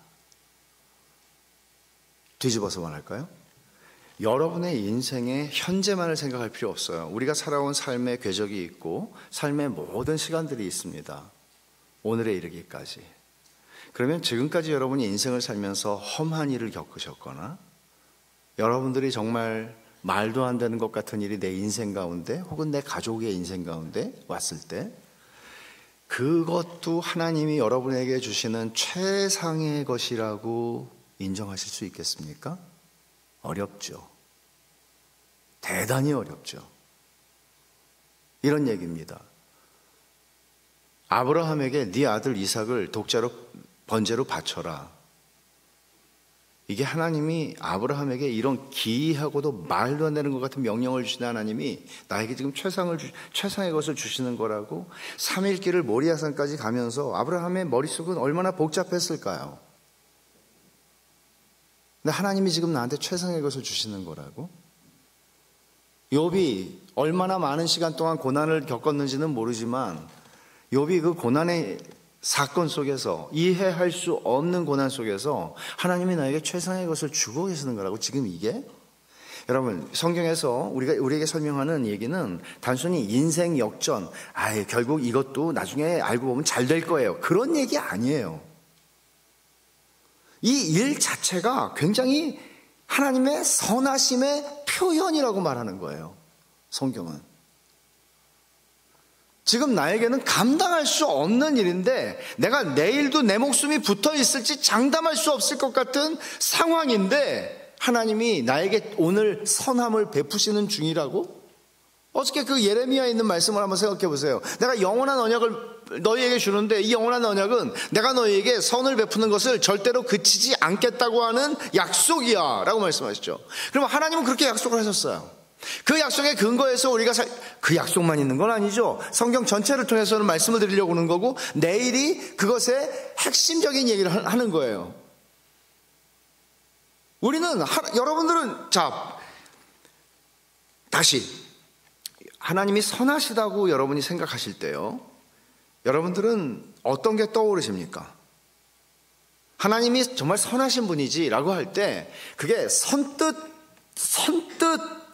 뒤집어서 말할까요? 여러분의 인생의 현재만을 생각할 필요 없어요. 우리가 살아온 삶의 궤적이 있고 삶의 모든 시간들이 있습니다. 오늘에 이르기까지. 그러면 지금까지 여러분이 인생을 살면서 험한 일을 겪으셨거나 여러분들이 정말 말도 안 되는 것 같은 일이 내 인생 가운데 혹은 내 가족의 인생 가운데 왔을 때 그것도 하나님이 여러분에게 주시는 최상의 것이라고 인정하실 수 있겠습니까? 어렵죠. 대단히 어렵죠. 이런 얘기입니다. 아브라함에게 네 아들 이삭을 독자로 번제로 바쳐라. 이게 하나님이 아브라함에게 이런 기이하고도 말도 안 되는 것 같은 명령을 주신 하나님이 나에게 지금 최상의 것을 주시는 거라고 3일 길을 모리아산까지 가면서 아브라함의 머릿속은 얼마나 복잡했을까요? 근데 하나님이 지금 나한테 최상의 것을 주시는 거라고? 욥이 얼마나 많은 시간 동안 고난을 겪었는지는 모르지만 욥이 그 고난의 사건 속에서 이해할 수 없는 고난 속에서 하나님이 나에게 최상의 것을 주고 계시는 거라고. 지금 이게 여러분 성경에서 우리에게 설명하는 얘기는 단순히 인생 역전, 결국 이것도 나중에 알고 보면 잘 될 거예요, 그런 얘기 아니에요. 이 일 자체가 굉장히 하나님의 선하심의 표현이라고 말하는 거예요. 성경은 지금 나에게는 감당할 수 없는 일인데 내가 내일도 내 목숨이 붙어 있을지 장담할 수 없을 것 같은 상황인데 하나님이 나에게 오늘 선함을 베푸시는 중이라고? 어저께 그 예레미야에 있는 말씀을 한번 생각해 보세요. 내가 영원한 언약을 너희에게 주는데 이 영원한 언약은 내가 너희에게 선을 베푸는 것을 절대로 그치지 않겠다고 하는 약속이야 라고 말씀하시죠. 그럼 하나님은 그렇게 약속을 하셨어요. 그 약속의 근거에서 우리가 그 약속만 있는 건 아니죠. 성경 전체를 통해서는 말씀을 드리려고 하는 거고 내일이 그것의 핵심적인 얘기를 하는 거예요. 여러분들은 다시 하나님이 선하시다고 여러분이 생각하실 때요, 여러분들은 어떤 게 떠오르십니까? 하나님이 정말 선하신 분이지 라고 할 때 그게 선뜻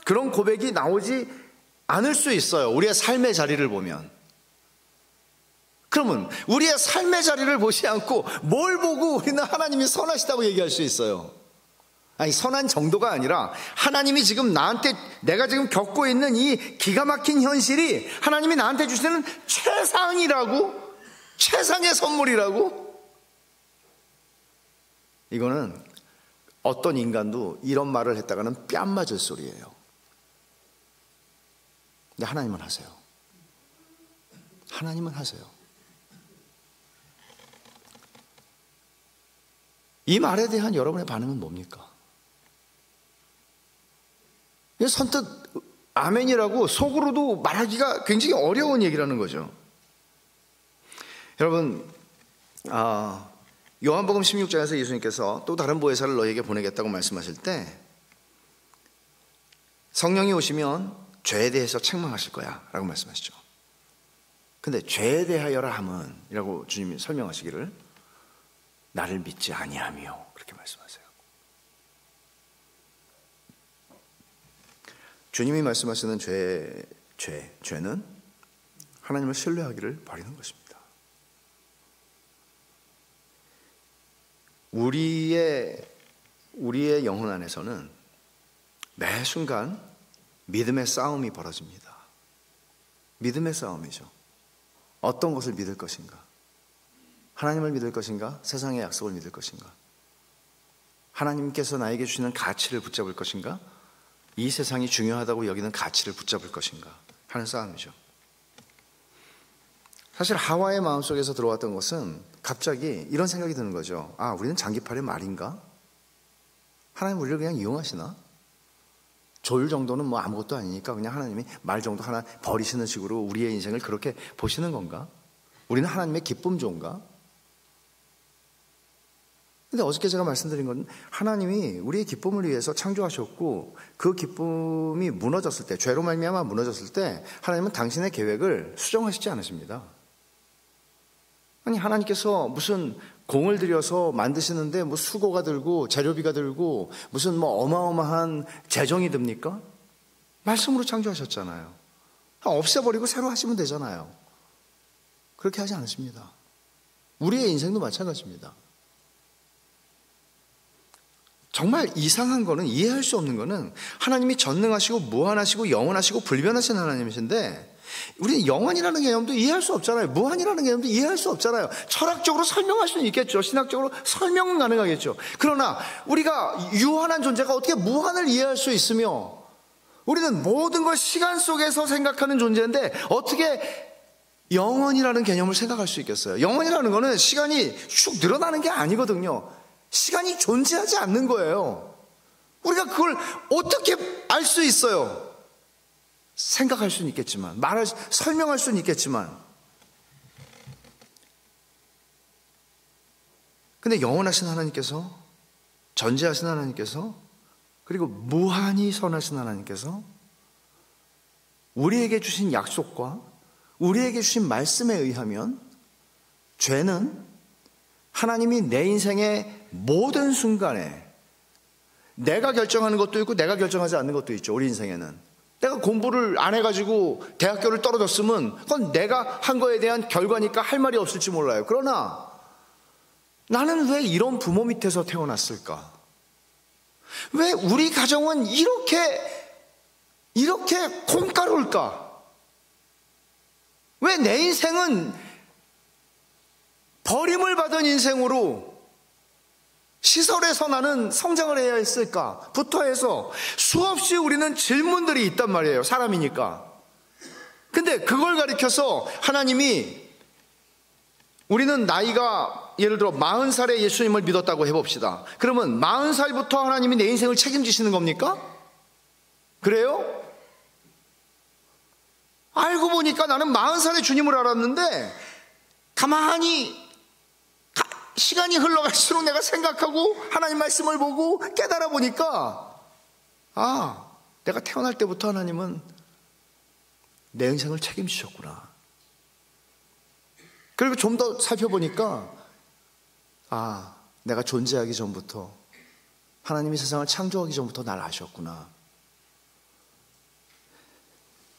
그런 고백이 나오지 않을 수 있어요. 우리의 삶의 자리를 보면. 그러면 우리의 삶의 자리를 보지 않고 뭘 보고 우리는 하나님이 선하시다고 얘기할 수 있어요? 아니, 선한 정도가 아니라 하나님이 지금 내가 지금 겪고 있는 이 기가 막힌 현실이 하나님이 나한테 주시는 최상이라고? 최상의 선물이라고? 이거는 어떤 인간도 이런 말을 했다가는 뺨 맞을 소리예요. 근데 하나님은 하세요. 하나님은 하세요. 이 말에 대한 여러분의 반응은 뭡니까? 선뜻 아멘이라고 속으로도 말하기가 굉장히 어려운 얘기라는 거죠. 여러분, 요한복음 16장에서 예수님께서 또 다른 보혜사를 너희에게 보내겠다고 말씀하실 때 성령이 오시면 죄에 대해서 책망하실 거야 라고 말씀하시죠. 근데 죄에 대하여라 함은 이라고 주님이 설명하시기를 나를 믿지 아니하며 그렇게 말씀하세요. 주님이 말씀하시는 죄는 하나님을 신뢰하기를 버리는 것입니다. 우리의 영혼 안에서는 매 순간 믿음의 싸움이 벌어집니다. 믿음의 싸움이죠. 어떤 것을 믿을 것인가? 하나님을 믿을 것인가? 세상의 약속을 믿을 것인가? 하나님께서 나에게 주시는 가치를 붙잡을 것인가? 이 세상이 중요하다고 여기는 가치를 붙잡을 것인가? 하는 싸움이죠. 사실 하와의 마음속에서 들어왔던 것은 갑자기 이런 생각이 드는 거죠. 아, 우리는 장기팔의 말인가? 하나님 우리를 그냥 이용하시나? 졸 정도는 뭐 아무것도 아니니까 그냥 하나님이 말 정도 하나 버리시는 식으로 우리의 인생을 그렇게 보시는 건가? 우리는 하나님의 기쁨 좋은가? 근데 어저께 제가 말씀드린 건 하나님이 우리의 기쁨을 위해서 창조하셨고 그 기쁨이 무너졌을 때, 죄로 말미암아 무너졌을 때 하나님은 당신의 계획을 수정하시지 않으십니다. 아니, 하나님께서 무슨 공을 들여서 만드시는데 뭐 수고가 들고 재료비가 들고 무슨 뭐 어마어마한 재정이 듭니까? 말씀으로 창조하셨잖아요. 없애버리고 새로 하시면 되잖아요. 그렇게 하지 않으십니다. 우리의 인생도 마찬가지입니다. 정말 이상한 거는, 이해할 수 없는 거는 하나님이 전능하시고 무한하시고 영원하시고 불변하신 하나님이신데 우리는 영원이라는 개념도 이해할 수 없잖아요. 무한이라는 개념도 이해할 수 없잖아요. 철학적으로 설명할 수는 있겠죠. 신학적으로 설명은 가능하겠죠. 그러나 우리가 유한한 존재가 어떻게 무한을 이해할 수 있으며 우리는 모든 걸 시간 속에서 생각하는 존재인데 어떻게 영원이라는 개념을 생각할 수 있겠어요? 영원이라는 거는 시간이 쭉 늘어나는 게 아니거든요. 시간이 존재하지 않는 거예요. 우리가 그걸 어떻게 알 수 있어요? 생각할 수는 있겠지만, 설명할 수는 있겠지만. 근데 영원하신 하나님께서, 전지하신 하나님께서, 그리고 무한히 선하신 하나님께서 우리에게 주신 약속과 우리에게 주신 말씀에 의하면 죄는 하나님이 내 인생의 모든 순간에 내가 결정하는 것도 있고 내가 결정하지 않는 것도 있죠. 우리 인생에는 내가 공부를 안 해가지고 대학교를 떨어졌으면 그건 내가 한 거에 대한 결과니까 할 말이 없을지 몰라요. 그러나 나는 왜 이런 부모 밑에서 태어났을까? 왜 우리 가정은 이렇게 콩가루일까? 왜 내 인생은 버림을 받은 인생으로 시설에서 나는 성장을 해야 했을까? 부터 해서 수없이 우리는 질문들이 있단 말이에요. 사람이니까. 근데 그걸 가리켜서 하나님이 우리는 나이가 예를 들어 40살에 예수님을 믿었다고 해봅시다. 그러면 40살부터 하나님이 내 인생을 책임지시는 겁니까? 그래요? 알고 보니까 나는 40살에 주님을 알았는데 가만히 시간이 흘러갈수록 내가 생각하고 하나님 말씀을 보고 깨달아 보니까 내가 태어날 때부터 하나님은 내 인생을 책임지셨구나. 그리고 좀 더 살펴보니까 내가 존재하기 전부터 하나님이 세상을 창조하기 전부터 날 아셨구나.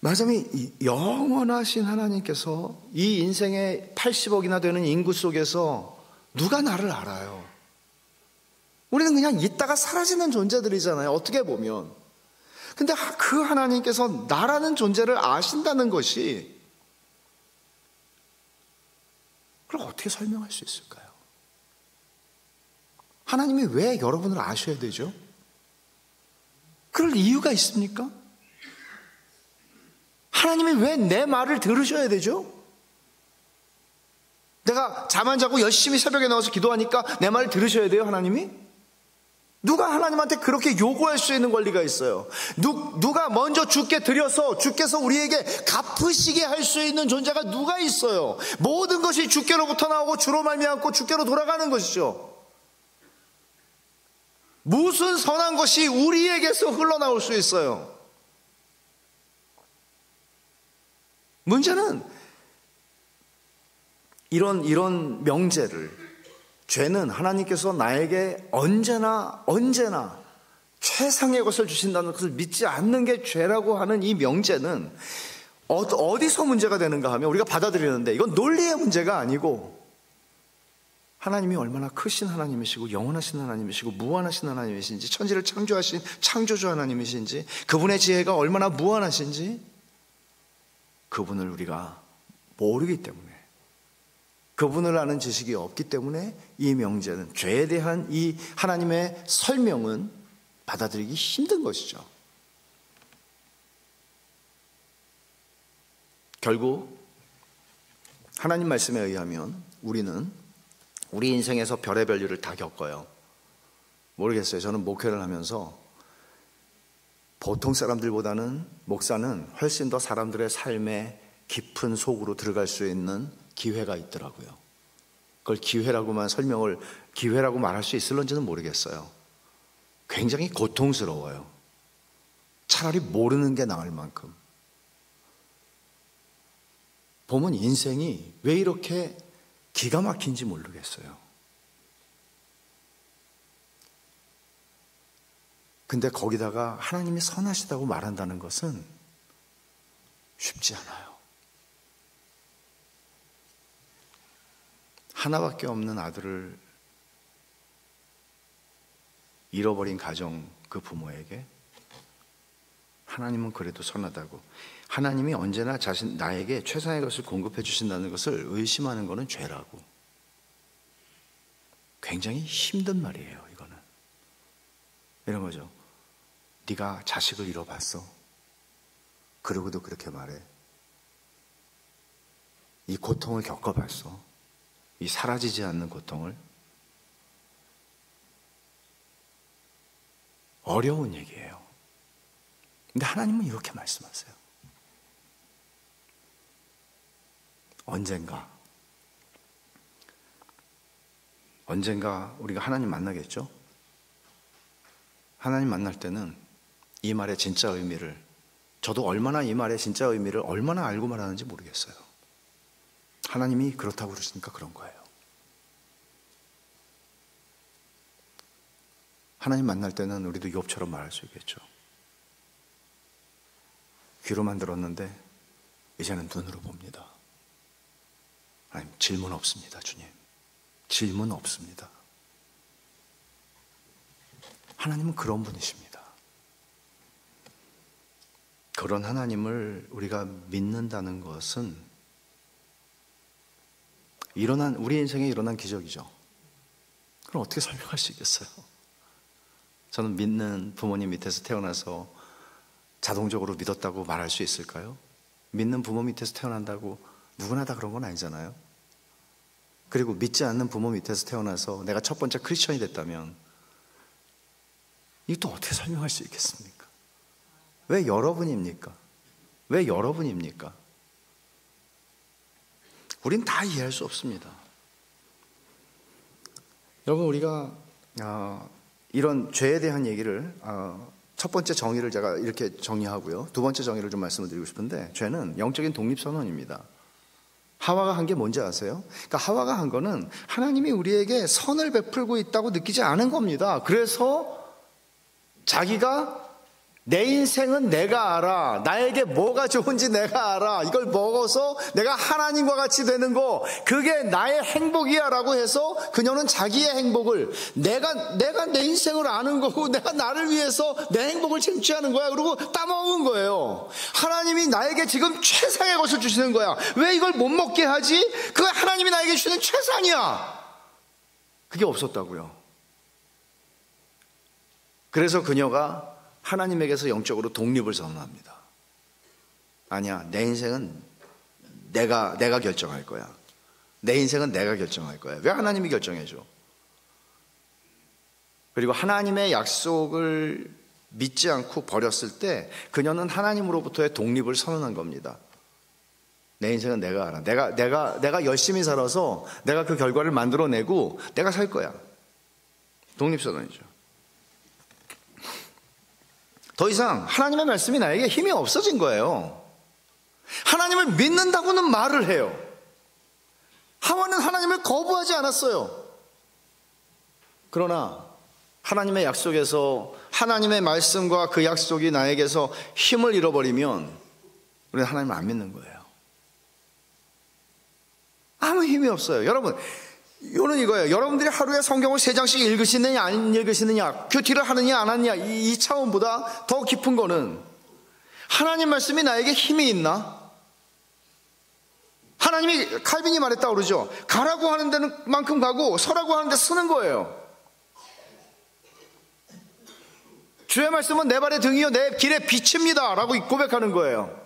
말하자면 영원하신 하나님께서 이 인생의 80억이나 되는 인구 속에서 누가 나를 알아요? 우리는 그냥 있다가 사라지는 존재들이잖아요. 어떻게 보면. 근데 그 하나님께서 나라는 존재를 아신다는 것이 그걸 어떻게 설명할 수 있을까요? 하나님이 왜 여러분을 아셔야 되죠? 그럴 이유가 있습니까? 하나님이 왜 내 말을 들으셔야 되죠? 내가 잠 안 자고 열심히 새벽에 나와서 기도하니까 내 말을 들으셔야 돼요, 하나님이? 누가 하나님한테 그렇게 요구할 수 있는 권리가 있어요? 누가 먼저 주께 드려서 주께서 우리에게 갚으시게 할 수 있는 존재가 누가 있어요? 모든 것이 주께로부터 나오고 주로 말미암고 주께로 돌아가는 것이죠. 무슨 선한 것이 우리에게서 흘러나올 수 있어요? 문제는 이런 명제를, 죄는 하나님께서 나에게 언제나 최상의 것을 주신다는 것을 믿지 않는 게 죄라고 하는 이 명제는 어디서 문제가 되는가 하면 우리가 받아들이는데 이건 논리의 문제가 아니고 하나님이 얼마나 크신 하나님이시고 영원하신 하나님이시고 무한하신 하나님이신지, 천지를 창조하신 창조주 하나님이신지, 그분의 지혜가 얼마나 무한하신지 그분을 우리가 모르기 때문에, 그분을 아는 지식이 없기 때문에 이 명제는, 죄에 대한 이 하나님의 설명은 받아들이기 힘든 것이죠. 결국 하나님 말씀에 의하면 우리는 우리 인생에서 별의별 일을 다 겪어요. 모르겠어요. 저는 목회를 하면서 보통 사람들보다는 목사는 훨씬 더 사람들의 삶에 깊은 속으로 들어갈 수 있는 기회가 있더라고요. 그걸 기회라고만 기회라고 말할 수 있을런지는 모르겠어요. 굉장히 고통스러워요. 차라리 모르는 게 나을 만큼. 보면 인생이 왜 이렇게 기가 막힌지 모르겠어요. 근데 거기다가 하나님이 선하시다고 말한다는 것은 쉽지 않아요. 하나밖에 없는 아들을 잃어버린 가정, 그 부모에게 하나님은 그래도 선하다고, 하나님이 언제나 나에게 최상의 것을 공급해 주신다는 것을 의심하는 것은 죄라고. 굉장히 힘든 말이에요. 이거는 이런 거죠. 네가 자식을 잃어봤어. 그러고도 그렇게 말해. 이 고통을 겪어봤어. 이 사라지지 않는 고통을. 어려운 얘기예요. 근데 하나님은 이렇게 말씀하세요. 언젠가 우리가 하나님 만나겠죠? 하나님 만날 때는 이 말의 진짜 의미를, 저도 얼마나 이 말의 진짜 의미를 얼마나 알고 말하는지 모르겠어요. 하나님이 그렇다고 그러시니까 그런 거예요. 하나님 만날 때는 우리도 욥처럼 말할 수 있겠죠. 귀로만 들었는데 이제는 눈으로 봅니다. 하나님, 질문 없습니다. 주님, 질문 없습니다. 하나님은 그런 분이십니다. 그런 하나님을 우리가 믿는다는 것은 우리 인생에 일어난 기적이죠. 그럼 어떻게 설명할 수 있겠어요? 저는 믿는 부모님 밑에서 태어나서 자동적으로 믿었다고 말할 수 있을까요? 믿는 부모 밑에서 태어난다고 누구나 다 그런 건 아니잖아요. 그리고 믿지 않는 부모 밑에서 태어나서 내가 첫 번째 크리스천이 됐다면 이거 또 어떻게 설명할 수 있겠습니까? 왜 여러분입니까? 왜 여러분입니까? 우린 다 이해할 수 없습니다. 여러분, 우리가 이런 죄에 대한 얘기를, 첫 번째 정의를 제가 이렇게 정의하고요, 두 번째 정의를 좀 말씀을 드리고 싶은데, 죄는 영적인 독립선언입니다. 하와가 한 게 뭔지 아세요? 그러니까 하와가 한 거는 하나님이 우리에게 선을 베풀고 있다고 느끼지 않은 겁니다. 그래서 자기가 내 인생은 내가 알아, 나에게 뭐가 좋은지 내가 알아, 이걸 먹어서 내가 하나님과 같이 되는 거, 그게 나의 행복이야 라고 해서 그녀는 자기의 행복을, 내가 내 인생을 아는 거고 내가 나를 위해서 내 행복을 쟁취하는 거야, 그리고 따먹은 거예요. 하나님이 나에게 지금 최상의 것을 주시는 거야. 왜 이걸 못 먹게 하지? 그 하나님이 나에게 주는 최상이야. 그게 없었다고요. 그래서 그녀가 하나님에게서 영적으로 독립을 선언합니다. 아니야, 내 인생은 내가 결정할 거야. 내 인생은 내가 결정할 거야. 왜 하나님이 결정해줘? 그리고 하나님의 약속을 믿지 않고 버렸을 때 그녀는 하나님으로부터의 독립을 선언한 겁니다. 내 인생은 내가 알아. 내가 열심히 살아서 내가 그 결과를 만들어내고 내가 살 거야. 독립선언이죠. 더 이상 하나님의 말씀이 나에게 힘이 없어진 거예요. 하나님을 믿는다고는 말을 해요. 하와는 하나님을 거부하지 않았어요. 그러나 하나님의 약속에서, 하나님의 말씀과 그 약속이 나에게서 힘을 잃어버리면 우리는 하나님을 안 믿는 거예요. 아무 힘이 없어요. 여러분, 이거는 이거예요. 여러분들이 하루에 성경을 3장씩 읽으시느냐 안 읽으시느냐, 큐티를 하느냐 안 하느냐, 이 차원보다 더 깊은 거는 하나님 말씀이 나에게 힘이 있나? 하나님이, 칼빈이 말했다고 그러죠. 가라고 하는 데는 만큼 가고 서라고 하는 데 서는 거예요. 주의 말씀은 내 발의 등이요 내 길의 빛입니다 라고 고백하는 거예요.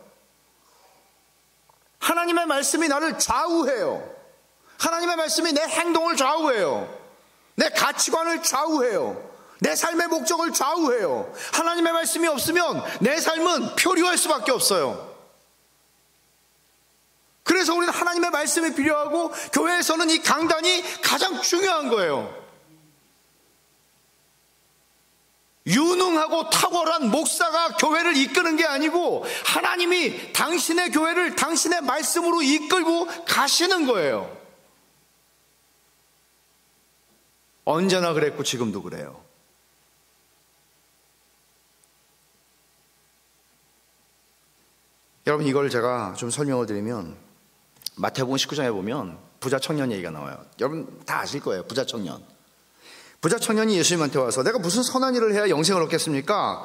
하나님의 말씀이 나를 좌우해요. 하나님의 말씀이 내 행동을 좌우해요. 내 가치관을 좌우해요. 내 삶의 목적을 좌우해요. 하나님의 말씀이 없으면 내 삶은 표류할 수밖에 없어요. 그래서 우리는 하나님의 말씀이 필요하고 교회에서는 이 강단이 가장 중요한 거예요. 유능하고 탁월한 목사가 교회를 이끄는 게 아니고 하나님이 당신의 교회를 당신의 말씀으로 이끌고 가시는 거예요. 언제나 그랬고 지금도 그래요. 여러분, 이걸 제가 좀 설명을 드리면 마태복음 19장에 보면 부자 청년 얘기가 나와요. 여러분 다 아실 거예요. 부자 청년. 부자 청년이 예수님한테 와서 내가 무슨 선한 일을 해야 영생을 얻겠습니까?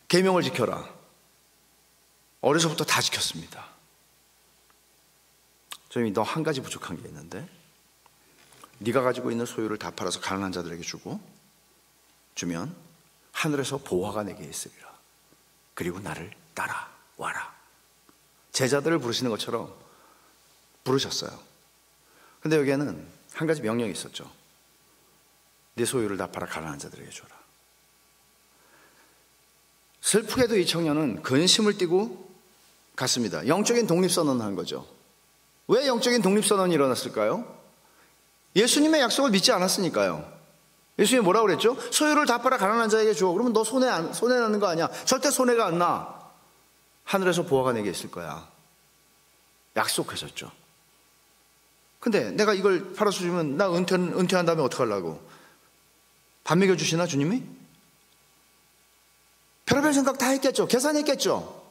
계명을 지켜라. 어려서부터 다 지켰습니다. 주님이 너 한 가지 부족한 게 있는데 네가 가지고 있는 소유를 다 팔아서 가난한 자들에게 주면 하늘에서 보화가 내게 있으리라. 그리고 나를 따라와라. 제자들을 부르시는 것처럼 부르셨어요. 근데 여기에는 한 가지 명령이 있었죠. 네 소유를 다 팔아 가난한 자들에게 줘라. 슬프게도 이 청년은 근심을 띠고 갔습니다. 영적인 독립선언을 한 거죠. 왜 영적인 독립선언이 일어났을까요? 예수님의 약속을 믿지 않았으니까요. 예수님이 뭐라고 그랬죠? 소유를 다 팔아 가난한 자에게 줘. 그러면 너 손해 나는 거 아니야. 절대 손해가 안 나. 하늘에서 보화가 내게 있을 거야. 약속하셨죠. 근데 내가 이걸 팔아서 주면 나 은퇴한 다음에 어떡하려고? 밥 먹여주시나 주님이? 별의별 생각 다 했겠죠. 계산했겠죠.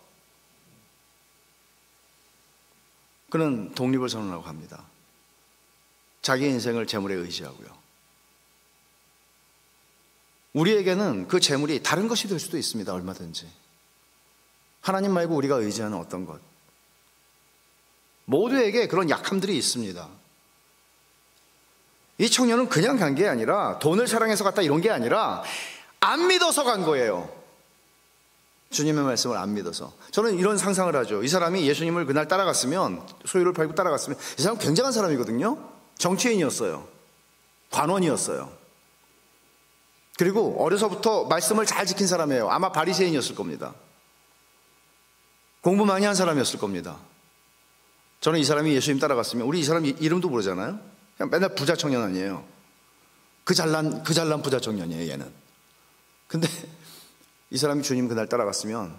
그는 독립을 선언하고 갑니다. 자기 인생을 재물에 의지하고요. 우리에게는 그 재물이 다른 것이 될 수도 있습니다. 얼마든지. 하나님 말고 우리가 의지하는 어떤 것. 모두에게 그런 약함들이 있습니다. 이 청년은 그냥 간 게 아니라 돈을 사랑해서 갔다 이런 게 아니라 안 믿어서 간 거예요. 주님의 말씀을 안 믿어서. 저는 이런 상상을 하죠. 이 사람이 예수님을 그날 따라갔으면, 소유를 팔고 따라갔으면, 이 사람은 굉장한 사람이거든요. 정치인이었어요. 관원이었어요. 그리고 어려서부터 말씀을 잘 지킨 사람이에요. 아마 바리새인이었을 겁니다. 공부 많이 한 사람이었을 겁니다. 저는 이 사람이 예수님 따라갔으면, 우리 이 사람 이름도 모르잖아요. 그냥 맨날 부자 청년 아니에요. 그 잘난 부자 청년이에요, 얘는. 근데 이 사람이 주님 그날 따라갔으면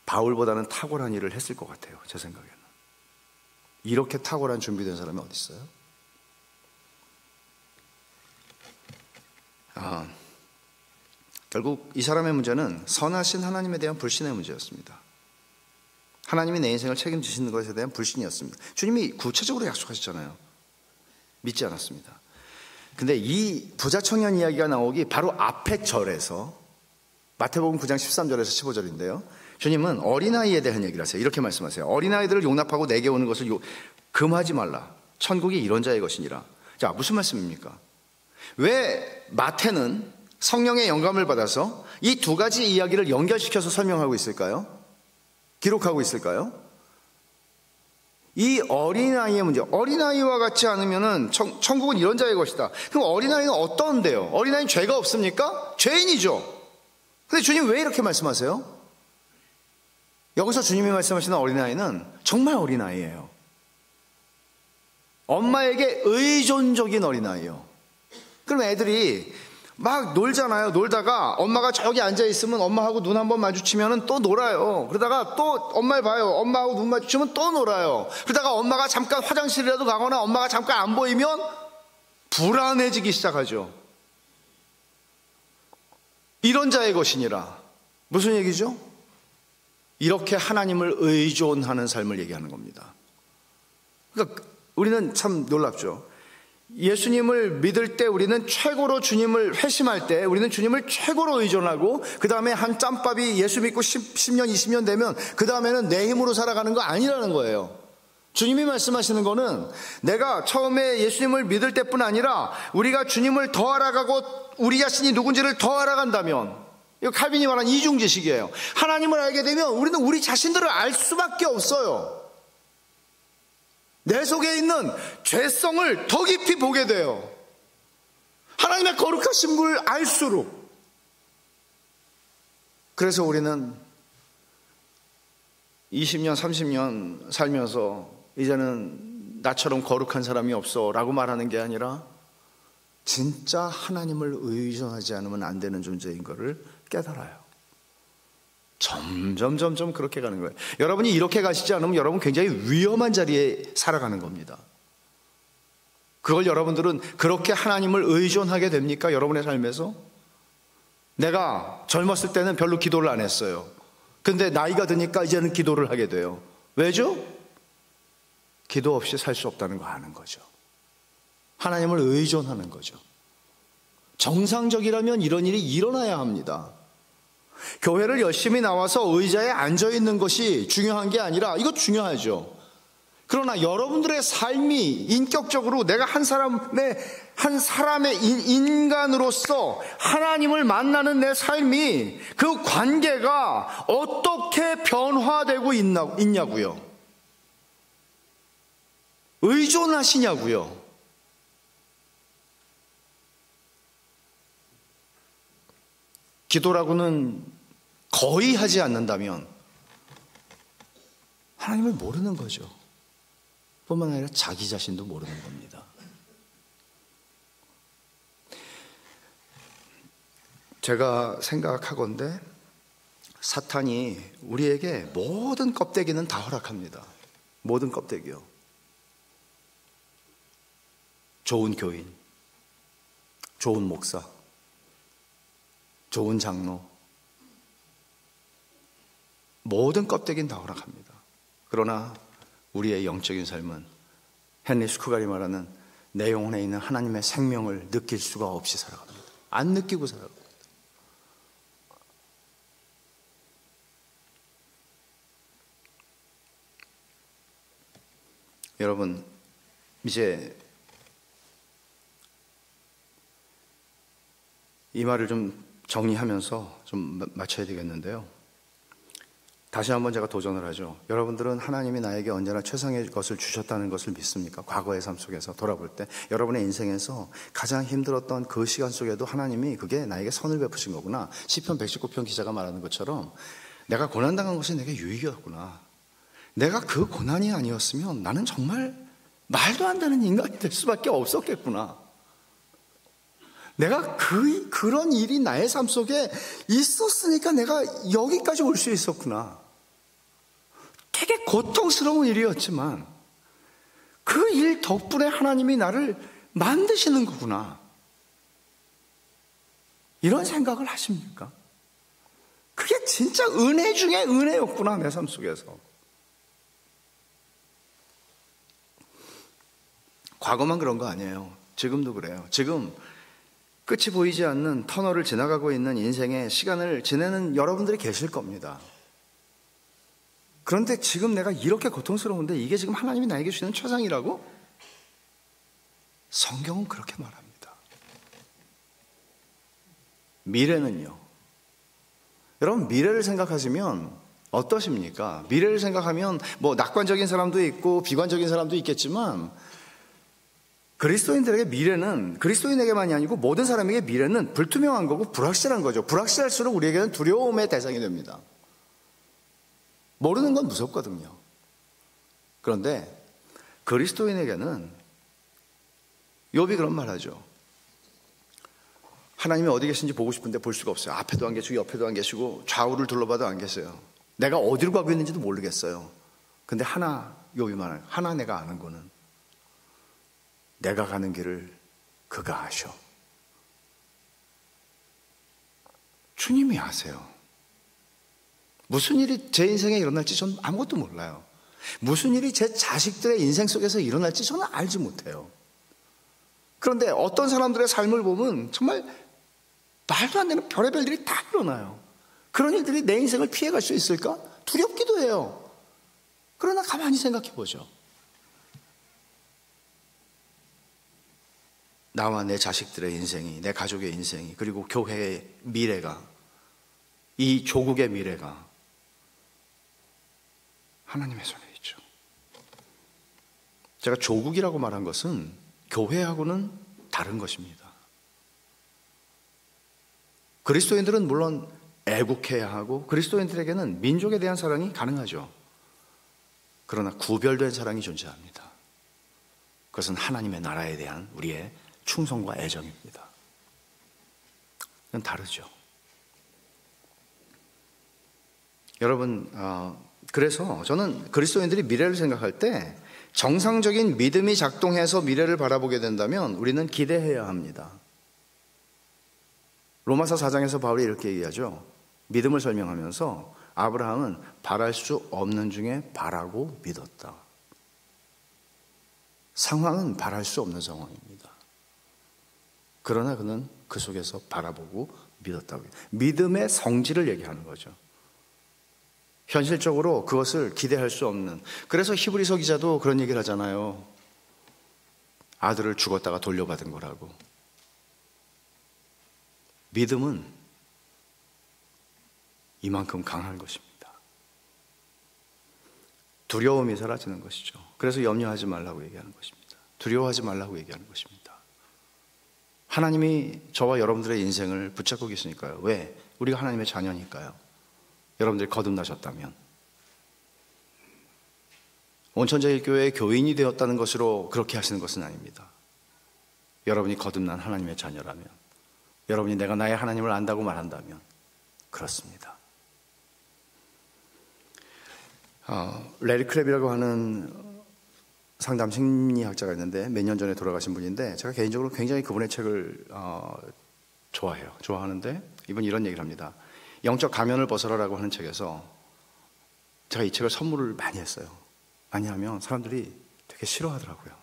바울보다는 탁월한 일을 했을 것 같아요. 제 생각에는. 이렇게 탁월한 준비된 사람이 어디 있어요? 결국 이 사람의 문제는 선하신 하나님에 대한 불신의 문제였습니다. 하나님이 내 인생을 책임지시는 것에 대한 불신이었습니다. 주님이 구체적으로 약속하셨잖아요. 믿지 않았습니다. 근데 이 부자 청년 이야기가 나오기 바로 앞에 절에서, 마태복음 9장 13절에서 15절인데요. 주님은 어린아이에 대한 얘기를 하세요. 이렇게 말씀하세요. 어린아이들을 용납하고 내게 오는 것을 금하지 말라. 천국이 이런 자의 것이니라. 자, 무슨 말씀입니까? 왜 마태는 성령의 영감을 받아서 이 두 가지 이야기를 연결시켜서 설명하고 있을까요? 기록하고 있을까요? 이 어린아이의 문제, 어린아이와 같지 않으면 천국은 이런 자의 것이다. 그럼 어린아이는 어떤데요? 어린아이는 죄가 없습니까? 죄인이죠. 근데 주님 왜 이렇게 말씀하세요? 여기서 주님이 말씀하시는 어린아이는 정말 어린아이예요. 엄마에게 의존적인 어린아이예요. 그럼 애들이 막 놀잖아요. 놀다가 엄마가 저기 앉아있으면 엄마하고 눈 한번 마주치면 또 놀아요. 그러다가 또 엄마를 봐요. 엄마하고 눈 마주치면 또 놀아요. 그러다가 엄마가 잠깐 화장실이라도 가거나 엄마가 잠깐 안 보이면 불안해지기 시작하죠. 이런 자의 것이니라. 무슨 얘기죠? 이렇게 하나님을 의존하는 삶을 얘기하는 겁니다. 그러니까 우리는 참 놀랍죠. 예수님을 믿을 때 우리는 최고로 주님을 회심할 때 우리는 주님을 최고로 의존하고 그 다음에 한 짬밥이 예수 믿고 10년 20년 되면 그 다음에는 내 힘으로 살아가는 거 아니라는 거예요. 주님이 말씀하시는 거는 내가 처음에 예수님을 믿을 때뿐 아니라 우리가 주님을 더 알아가고 우리 자신이 누군지를 더 알아간다면, 이거 칼빈이 말한 이중지식이에요. 하나님을 알게 되면 우리는 우리 자신들을 알 수밖에 없어요. 내 속에 있는 죄성을 더 깊이 보게 돼요. 하나님의 거룩하신 분을 알수록. 그래서 우리는 20년 30년 살면서 이제는 나처럼 거룩한 사람이 없어 라고 말하는 게 아니라 진짜 하나님을 의존하지 않으면 안 되는 존재인 것을 깨달아요. 점점 그렇게 가는 거예요. 여러분이 이렇게 가시지 않으면 여러분 굉장히 위험한 자리에 살아가는 겁니다. 그걸 여러분들은 그렇게 하나님을 의존하게 됩니까? 여러분의 삶에서? 내가 젊었을 때는 별로 기도를 안 했어요. 근데 나이가 드니까 이제는 기도를 하게 돼요. 왜죠? 기도 없이 살 수 없다는 거 아는 거죠. 하나님을 의존하는 거죠. 정상적이라면 이런 일이 일어나야 합니다. 교회를 열심히 나와서 의자에 앉아있는 것이 중요한 게 아니라, 이거 중요하죠. 그러나 여러분들의 삶이 인격적으로 내가 한 사람의 인간으로서 하나님을 만나는 내 삶이, 그 관계가 어떻게 변화되고 있냐고요. 의존하시냐고요. 기도라고는 거의 하지 않는다면 하나님을 모르는 거죠. 뿐만 아니라 자기 자신도 모르는 겁니다. 제가 생각하건대 사탄이 우리에게 모든 껍데기는 다 허락합니다. 모든 껍데기요. 좋은 교인, 좋은 목사, 좋은 장로, 모든 껍데기는 다 허락합니다. 그러나 우리의 영적인 삶은 헨리 스쿠갈이 말하는 내 영혼에 있는 하나님의 생명을 느낄 수가 없이 살아갑니다. 안 느끼고 살아갑니다. 여러분, 이제 이 말을 좀 정리하면서 좀 마쳐야 되겠는데요. 다시 한번 제가 도전을 하죠. 여러분들은 하나님이 나에게 언제나 최상의 것을 주셨다는 것을 믿습니까? 과거의 삶 속에서 돌아볼 때 여러분의 인생에서 가장 힘들었던 그 시간 속에도 하나님이 그게 나에게 선을 베푸신 거구나. 시편 119편 기자가 말하는 것처럼 내가 고난당한 것이 내게 유익이었구나. 내가 그 고난이 아니었으면 나는 정말 말도 안 되는 인간이 될 수밖에 없었겠구나. 내가 그런 일이 나의 삶 속에 있었으니까 내가 여기까지 올 수 있었구나. 되게 고통스러운 일이었지만 그 일 덕분에 하나님이 나를 만드시는 거구나. 이런 생각을 하십니까? 그게 진짜 은혜 중에 은혜였구나, 내 삶 속에서. 과거만 그런 거 아니에요. 지금도 그래요. 지금 끝이 보이지 않는 터널을 지나가고 있는 인생의 시간을 지내는 여러분들이 계실 겁니다. 그런데 지금 내가 이렇게 고통스러운데 이게 지금 하나님이 나에게 주시는 최상이라고? 성경은 그렇게 말합니다. 미래는요. 여러분, 미래를 생각하시면 어떠십니까? 미래를 생각하면 뭐 낙관적인 사람도 있고 비관적인 사람도 있겠지만 그리스도인들에게 미래는, 그리스도인에게만이 아니고 모든 사람에게 미래는 불투명한 거고 불확실한 거죠. 불확실할수록 우리에게는 두려움의 대상이 됩니다. 모르는 건 무섭거든요. 그런데 그리스도인에게는 욥이 그런 말 하죠. 하나님이 어디 계신지 보고 싶은데 볼 수가 없어요. 앞에도 안 계시고 옆에도 안 계시고 좌우를 둘러봐도 안 계세요. 내가 어디로 가고 있는지도 모르겠어요. 근데 하나, 욥이 말해요. 하나 내가 아는 거는 내가 가는 길을 그가 아셔. 주님이 아세요. 무슨 일이 제 인생에 일어날지 전 아무것도 몰라요. 무슨 일이 제 자식들의 인생 속에서 일어날지 저는 알지 못해요. 그런데 어떤 사람들의 삶을 보면 정말 말도 안 되는 별의별 일이 다 일어나요. 그런 일들이 내 인생을 피해갈 수 있을까? 두렵기도 해요. 그러나 가만히 생각해 보죠. 나와 내 자식들의 인생이, 내 가족의 인생이, 그리고 교회의 미래가, 이 조국의 미래가 하나님의 손에 있죠. 제가 조국이라고 말한 것은 교회하고는 다른 것입니다. 그리스도인들은 물론 애국해야 하고 그리스도인들에게는 민족에 대한 사랑이 가능하죠. 그러나 구별된 사랑이 존재합니다. 그것은 하나님의 나라에 대한 우리의 충성과 애정입니다. 그건 다르죠. 여러분, 그래서 저는 그리스도인들이 미래를 생각할 때 정상적인 믿음이 작동해서 미래를 바라보게 된다면 우리는 기대해야 합니다. 로마서 4장에서 바울이 이렇게 얘기하죠. 믿음을 설명하면서 아브라함은 바랄 수 없는 중에 바라고 믿었다. 상황은 바랄 수 없는 상황입니다. 그러나 그는 그 속에서 바라보고 믿었다고. 믿음의 성질을 얘기하는 거죠. 현실적으로 그것을 기대할 수 없는. 그래서 히브리서 기자도 그런 얘기를 하잖아요. 아들을 죽었다가 돌려받은 거라고. 믿음은 이만큼 강한 것입니다. 두려움이 사라지는 것이죠. 그래서 염려하지 말라고 얘기하는 것입니다. 두려워하지 말라고 얘기하는 것입니다. 하나님이 저와 여러분들의 인생을 붙잡고 계시니까요. 왜? 우리가 하나님의 자녀니까요. 여러분들이 거듭나셨다면. 온천제일교회의 교인이 되었다는 것으로 그렇게 하시는 것은 아닙니다. 여러분이 거듭난 하나님의 자녀라면, 여러분이 내가 나의 하나님을 안다고 말한다면 그렇습니다. 레리 크랩이라고 하는 상담 심리학자가 있는데 몇 년 전에 돌아가신 분인데 제가 개인적으로 굉장히 그분의 책을 좋아해요. 좋아하는데 이분 이런 얘기를 합니다. 영적 가면을 벗어라라고 하는 책에서 제가 이 책을 선물을 많이 했어요. 많이 하면 사람들이 되게 싫어하더라고요.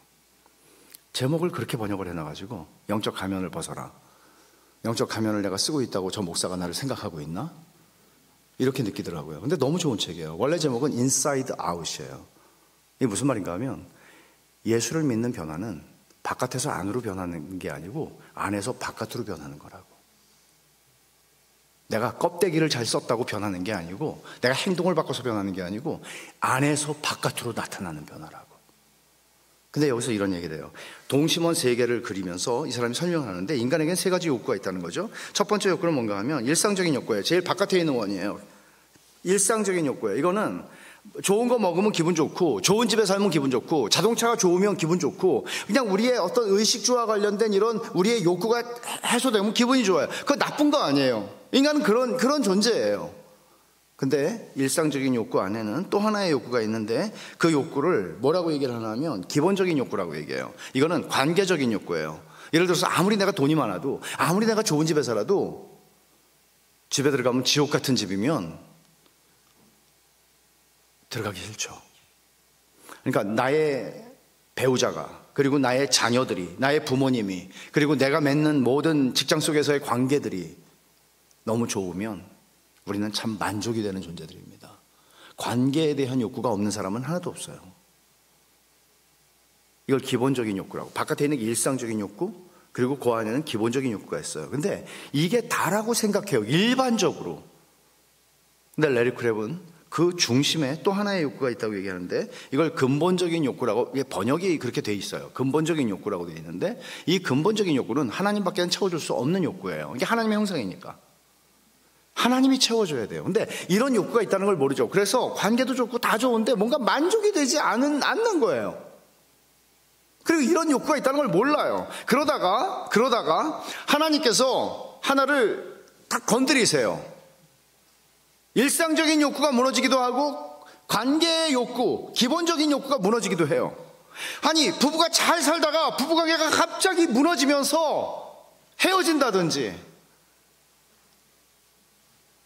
제목을 그렇게 번역을 해놔가지고 영적 가면을 벗어라. 영적 가면을 내가 쓰고 있다고 저 목사가 나를 생각하고 있나? 이렇게 느끼더라고요. 근데 너무 좋은 책이에요. 원래 제목은 Inside Out이에요. 이게 무슨 말인가 하면 예수를 믿는 변화는 바깥에서 안으로 변하는 게 아니고 안에서 바깥으로 변하는 거라고. 내가 껍데기를 잘 썼다고 변하는 게 아니고 내가 행동을 바꿔서 변하는 게 아니고 안에서 바깥으로 나타나는 변화라고. 근데 여기서 이런 얘기를 해요. 동심원 세 개를 그리면서 이 사람이 설명하는데 인간에게는 세 가지 욕구가 있다는 거죠. 첫 번째 욕구는 뭔가 하면 일상적인 욕구예요. 제일 바깥에 있는 원이에요. 일상적인 욕구예요. 이거는 좋은 거 먹으면 기분 좋고 좋은 집에 살면 기분 좋고 자동차가 좋으면 기분 좋고 그냥 우리의 어떤 의식주와 관련된 이런 우리의 욕구가 해소되면 기분이 좋아요. 그거 나쁜 거 아니에요. 인간은 그런 존재예요. 근데 일상적인 욕구 안에는 또 하나의 욕구가 있는데 그 욕구를 뭐라고 얘기를 하나 하면 기본적인 욕구라고 얘기해요. 이거는 관계적인 욕구예요. 예를 들어서 아무리 내가 돈이 많아도 아무리 내가 좋은 집에 살아도 집에 들어가면 지옥 같은 집이면 들어가기 싫죠. 그러니까 나의 배우자가 그리고 나의 자녀들이 나의 부모님이 그리고 내가 맺는 모든 직장 속에서의 관계들이 너무 좋으면 우리는 참 만족이 되는 존재들입니다. 관계에 대한 욕구가 없는 사람은 하나도 없어요. 이걸 기본적인 욕구라고. 바깥에 있는 일상적인 욕구 그리고 그 안에는 기본적인 욕구가 있어요. 근데 이게 다라고 생각해요. 일반적으로. 근데 레리 크랩은 그 중심에 또 하나의 욕구가 있다고 얘기하는데 이걸 근본적인 욕구라고, 이게 번역이 그렇게 돼 있어요. 근본적인 욕구라고 돼 있는데 이 근본적인 욕구는 하나님밖에는 채워줄 수 없는 욕구예요. 이게 하나님의 형상이니까 하나님이 채워줘야 돼요. 근데 이런 욕구가 있다는 걸 모르죠. 그래서 관계도 좋고 다 좋은데 뭔가 만족이 되지 않는 거예요. 그리고 이런 욕구가 있다는 걸 몰라요. 그러다가 하나님께서 하나를 딱 건드리세요. 일상적인 욕구가 무너지기도 하고 관계의 욕구, 기본적인 욕구가 무너지기도 해요. 아니, 부부가 잘 살다가 부부관계가 갑자기 무너지면서 헤어진다든지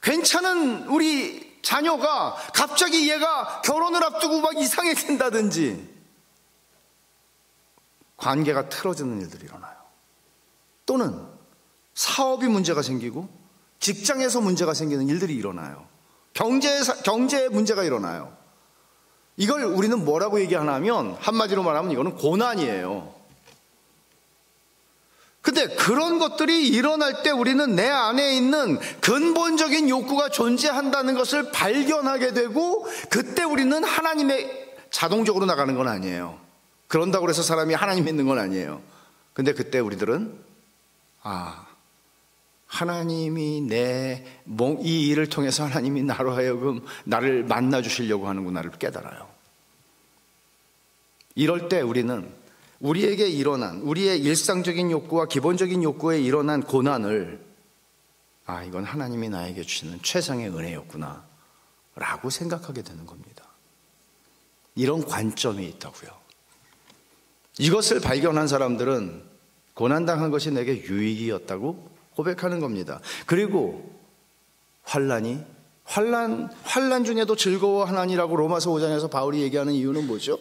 괜찮은 우리 자녀가 갑자기 얘가 결혼을 앞두고 막 이상해진다든지 관계가 틀어지는 일들이 일어나요. 또는 사업이 문제가 생기고 직장에서 문제가 생기는 일들이 일어나요. 경제에 문제가 일어나요. 이걸 우리는 뭐라고 얘기하나 하면 한마디로 말하면 이거는 고난이에요. 근데 그런 것들이 일어날 때 우리는 내 안에 있는 근본적인 욕구가 존재한다는 것을 발견하게 되고 그때 우리는 하나님의 자동적으로 나가는 건 아니에요. 그런다고 해서 사람이 하나님 믿는 건 아니에요. 근데 그때 우리들은 하나님이 이 일을 통해서 하나님이 나로 하여금 나를 만나 주시려고 하는구나를 깨달아요. 이럴 때 우리는 우리에게 일어난 우리의 일상적인 욕구와 기본적인 욕구에 일어난 고난을 이건 하나님이 나에게 주시는 최상의 은혜였구나 라고 생각하게 되는 겁니다. 이런 관점이 있다고요. 이것을 발견한 사람들은 고난당한 것이 내게 유익이었다고 고백하는 겁니다. 그리고 환난 중에도 즐거워하나니라고 로마서 5장에서 바울이 얘기하는 이유는 뭐죠?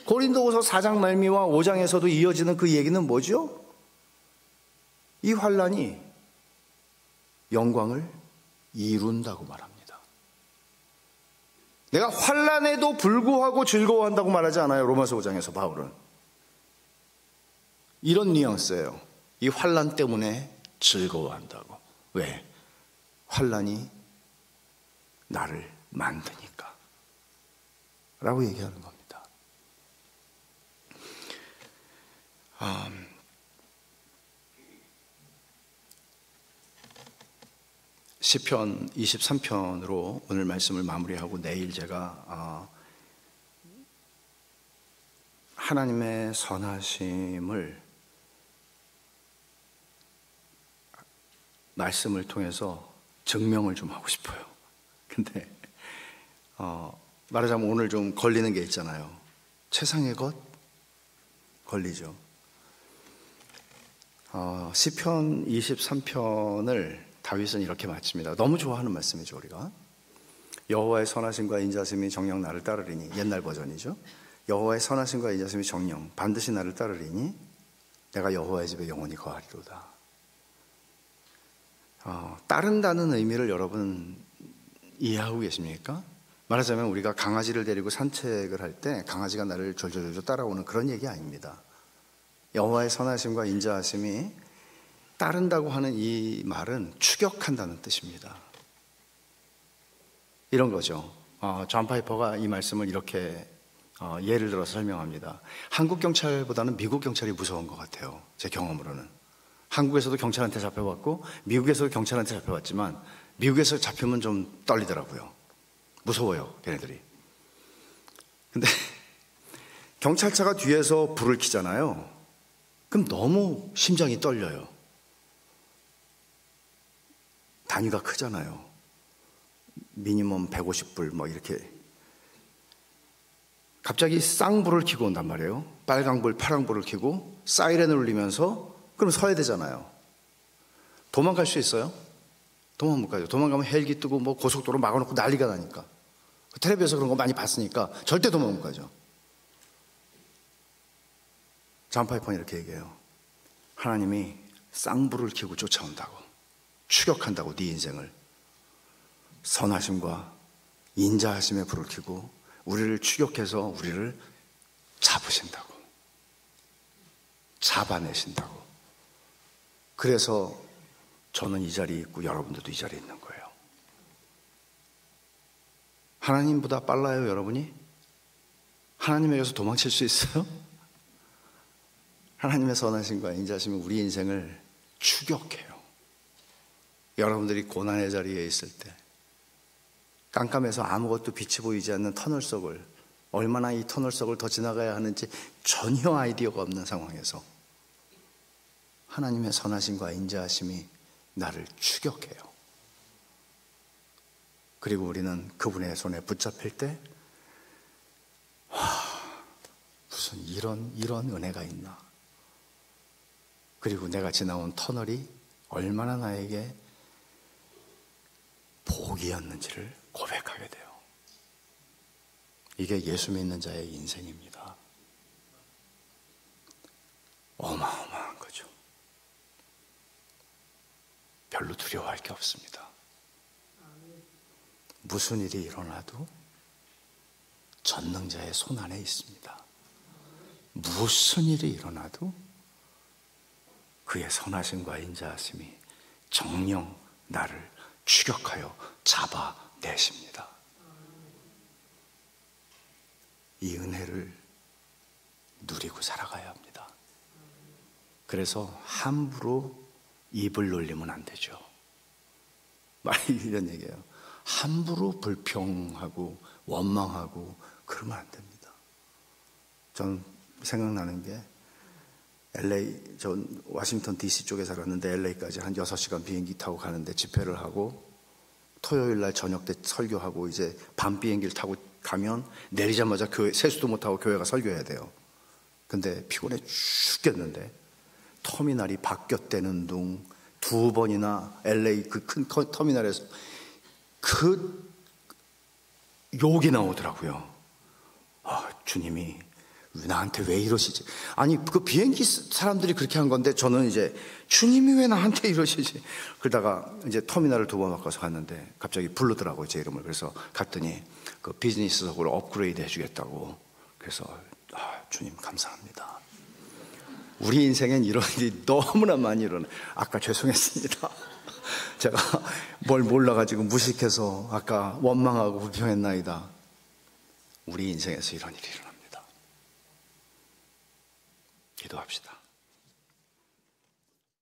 고린도후서 4장 말미와 5장에서도 이어지는 그 얘기는 뭐죠? 이 환난이 영광을 이룬다고 말합니다. 내가 환난에도 불구하고 즐거워한다고 말하지 않아요. 로마서 5장에서 바울은 이런 뉘앙스예요. 이 환난 때문에 즐거워한다고. 왜? 환난이 나를 만드니까 라고 얘기하는 겁니다. 시편 23편으로 오늘 말씀을 마무리하고 내일 제가 하나님의 선하심을 말씀을 통해서 증명을 좀 하고 싶어요. 근데 말하자면 오늘 좀 걸리는 게 있잖아요. 최상의 것 걸리죠. 시편 23편을 다윗은 이렇게 마칩니다. 너무 좋아하는 말씀이죠. 우리가 여호와의 선하심과 인자심이 정녕 나를 따르리니, 옛날 버전이죠. 여호와의 선하심과 인자심이 정녕 반드시 나를 따르리니 내가 여호와의 집에 영원히 거하리로다. 따른다는 의미를 여러분 이해하고 계십니까? 말하자면 우리가 강아지를 데리고 산책을 할 때 강아지가 나를 졸졸졸 따라오는 그런 얘기 아닙니다. 여호와의 선하심과 인자하심이 따른다고 하는 이 말은 추격한다는 뜻입니다. 이런 거죠. 존 파이퍼가 이 말씀을 이렇게 예를 들어서 설명합니다. 한국 경찰보다는 미국 경찰이 무서운 것 같아요. 제 경험으로는. 한국에서도 경찰한테 잡혀봤고 미국에서도 경찰한테 잡혀봤지만 미국에서 잡히면 좀 떨리더라고요. 무서워요, 걔네들이. 근데 경찰차가 뒤에서 불을 켜잖아요. 그럼 너무 심장이 떨려요. 단위가 크잖아요. 미니멈 150불 뭐 이렇게. 갑자기 쌍불을 켜고 온단 말이에요. 빨강불, 파랑불을 켜고 사이렌을 울리면서 그럼 서야 되잖아요. 도망갈 수 있어요? 도망 못 가죠. 도망가면 헬기 뜨고 뭐 고속도로 막아놓고 난리가 나니까. 텔레비에서 그런 거 많이 봤으니까 절대 도망 못 가죠. 존 파이퍼는 이렇게 얘기해요. 하나님이 쌍불을 켜고 쫓아온다고, 추격한다고 네 인생을. 선하심과 인자하심의 불을 켜고 우리를 추격해서 우리를 잡으신다고, 잡아내신다고. 그래서 저는 이 자리에 있고 여러분들도 이 자리에 있는 거예요. 하나님보다 빨라요, 여러분이? 하나님에게서 도망칠 수 있어요? 하나님의 선하심과 인자심이 우리 인생을 추격해요. 여러분들이 고난의 자리에 있을 때, 깜깜해서 아무것도 빛이 보이지 않는 터널 속을, 얼마나 이 터널 속을 더 지나가야 하는지 전혀 아이디어가 없는 상황에서 하나님의 선하심과 인자하심이 나를 추격해요. 그리고 우리는 그분의 손에 붙잡힐 때, 무슨 이런 은혜가 있나. 그리고 내가 지나온 터널이 얼마나 나에게 복이었는지를 고백하게 돼요. 이게 예수 믿는 자의 인생입니다. 어마어마한 거죠. 별로 두려워할 게 없습니다. 무슨 일이 일어나도 전능자의 손 안에 있습니다. 무슨 일이 일어나도 그의 선하심과 인자하심이 정령 나를 추격하여 잡아내십니다. 이 은혜를 누리고 살아가야 합니다. 그래서 함부로 입을 놀리면 안 되죠. 말이 이런 얘기예요. 함부로 불평하고 원망하고 그러면 안 됩니다. 전 생각나는 게 전 워싱턴 DC 쪽에 살았는데 LA까지 한 6시간 비행기 타고 가는데 집회를 하고 토요일 날 저녁 때 설교하고 이제 밤 비행기를 타고 가면 내리자마자 교회 세수도 못하고 교회가 설교해야 돼요. 근데 피곤해 죽겠는데 터미널이 바뀌었다는 둥 2번이나 LA 그 큰 터미널에서 그 욕이 나오더라고요. 주님이 나한테 왜 이러시지? 아니 그 비행기 사람들이 그렇게 한 건데 저는 이제 주님이 왜 나한테 이러시지? 그러다가 이제 터미널을 2번 바꿔서 갔는데 갑자기 부르더라고요, 제 이름을. 그래서 갔더니 그 비즈니스석으로 업그레이드 해주겠다고. 그래서 주님 감사합니다. 우리 인생엔 이런 일이 너무나 많이 일어나. 아까 죄송했습니다. 제가 뭘 몰라가지고 무식해서 아까 원망하고 불평했나이다. 우리 인생에서 이런 일이 일어납니다. 기도합시다.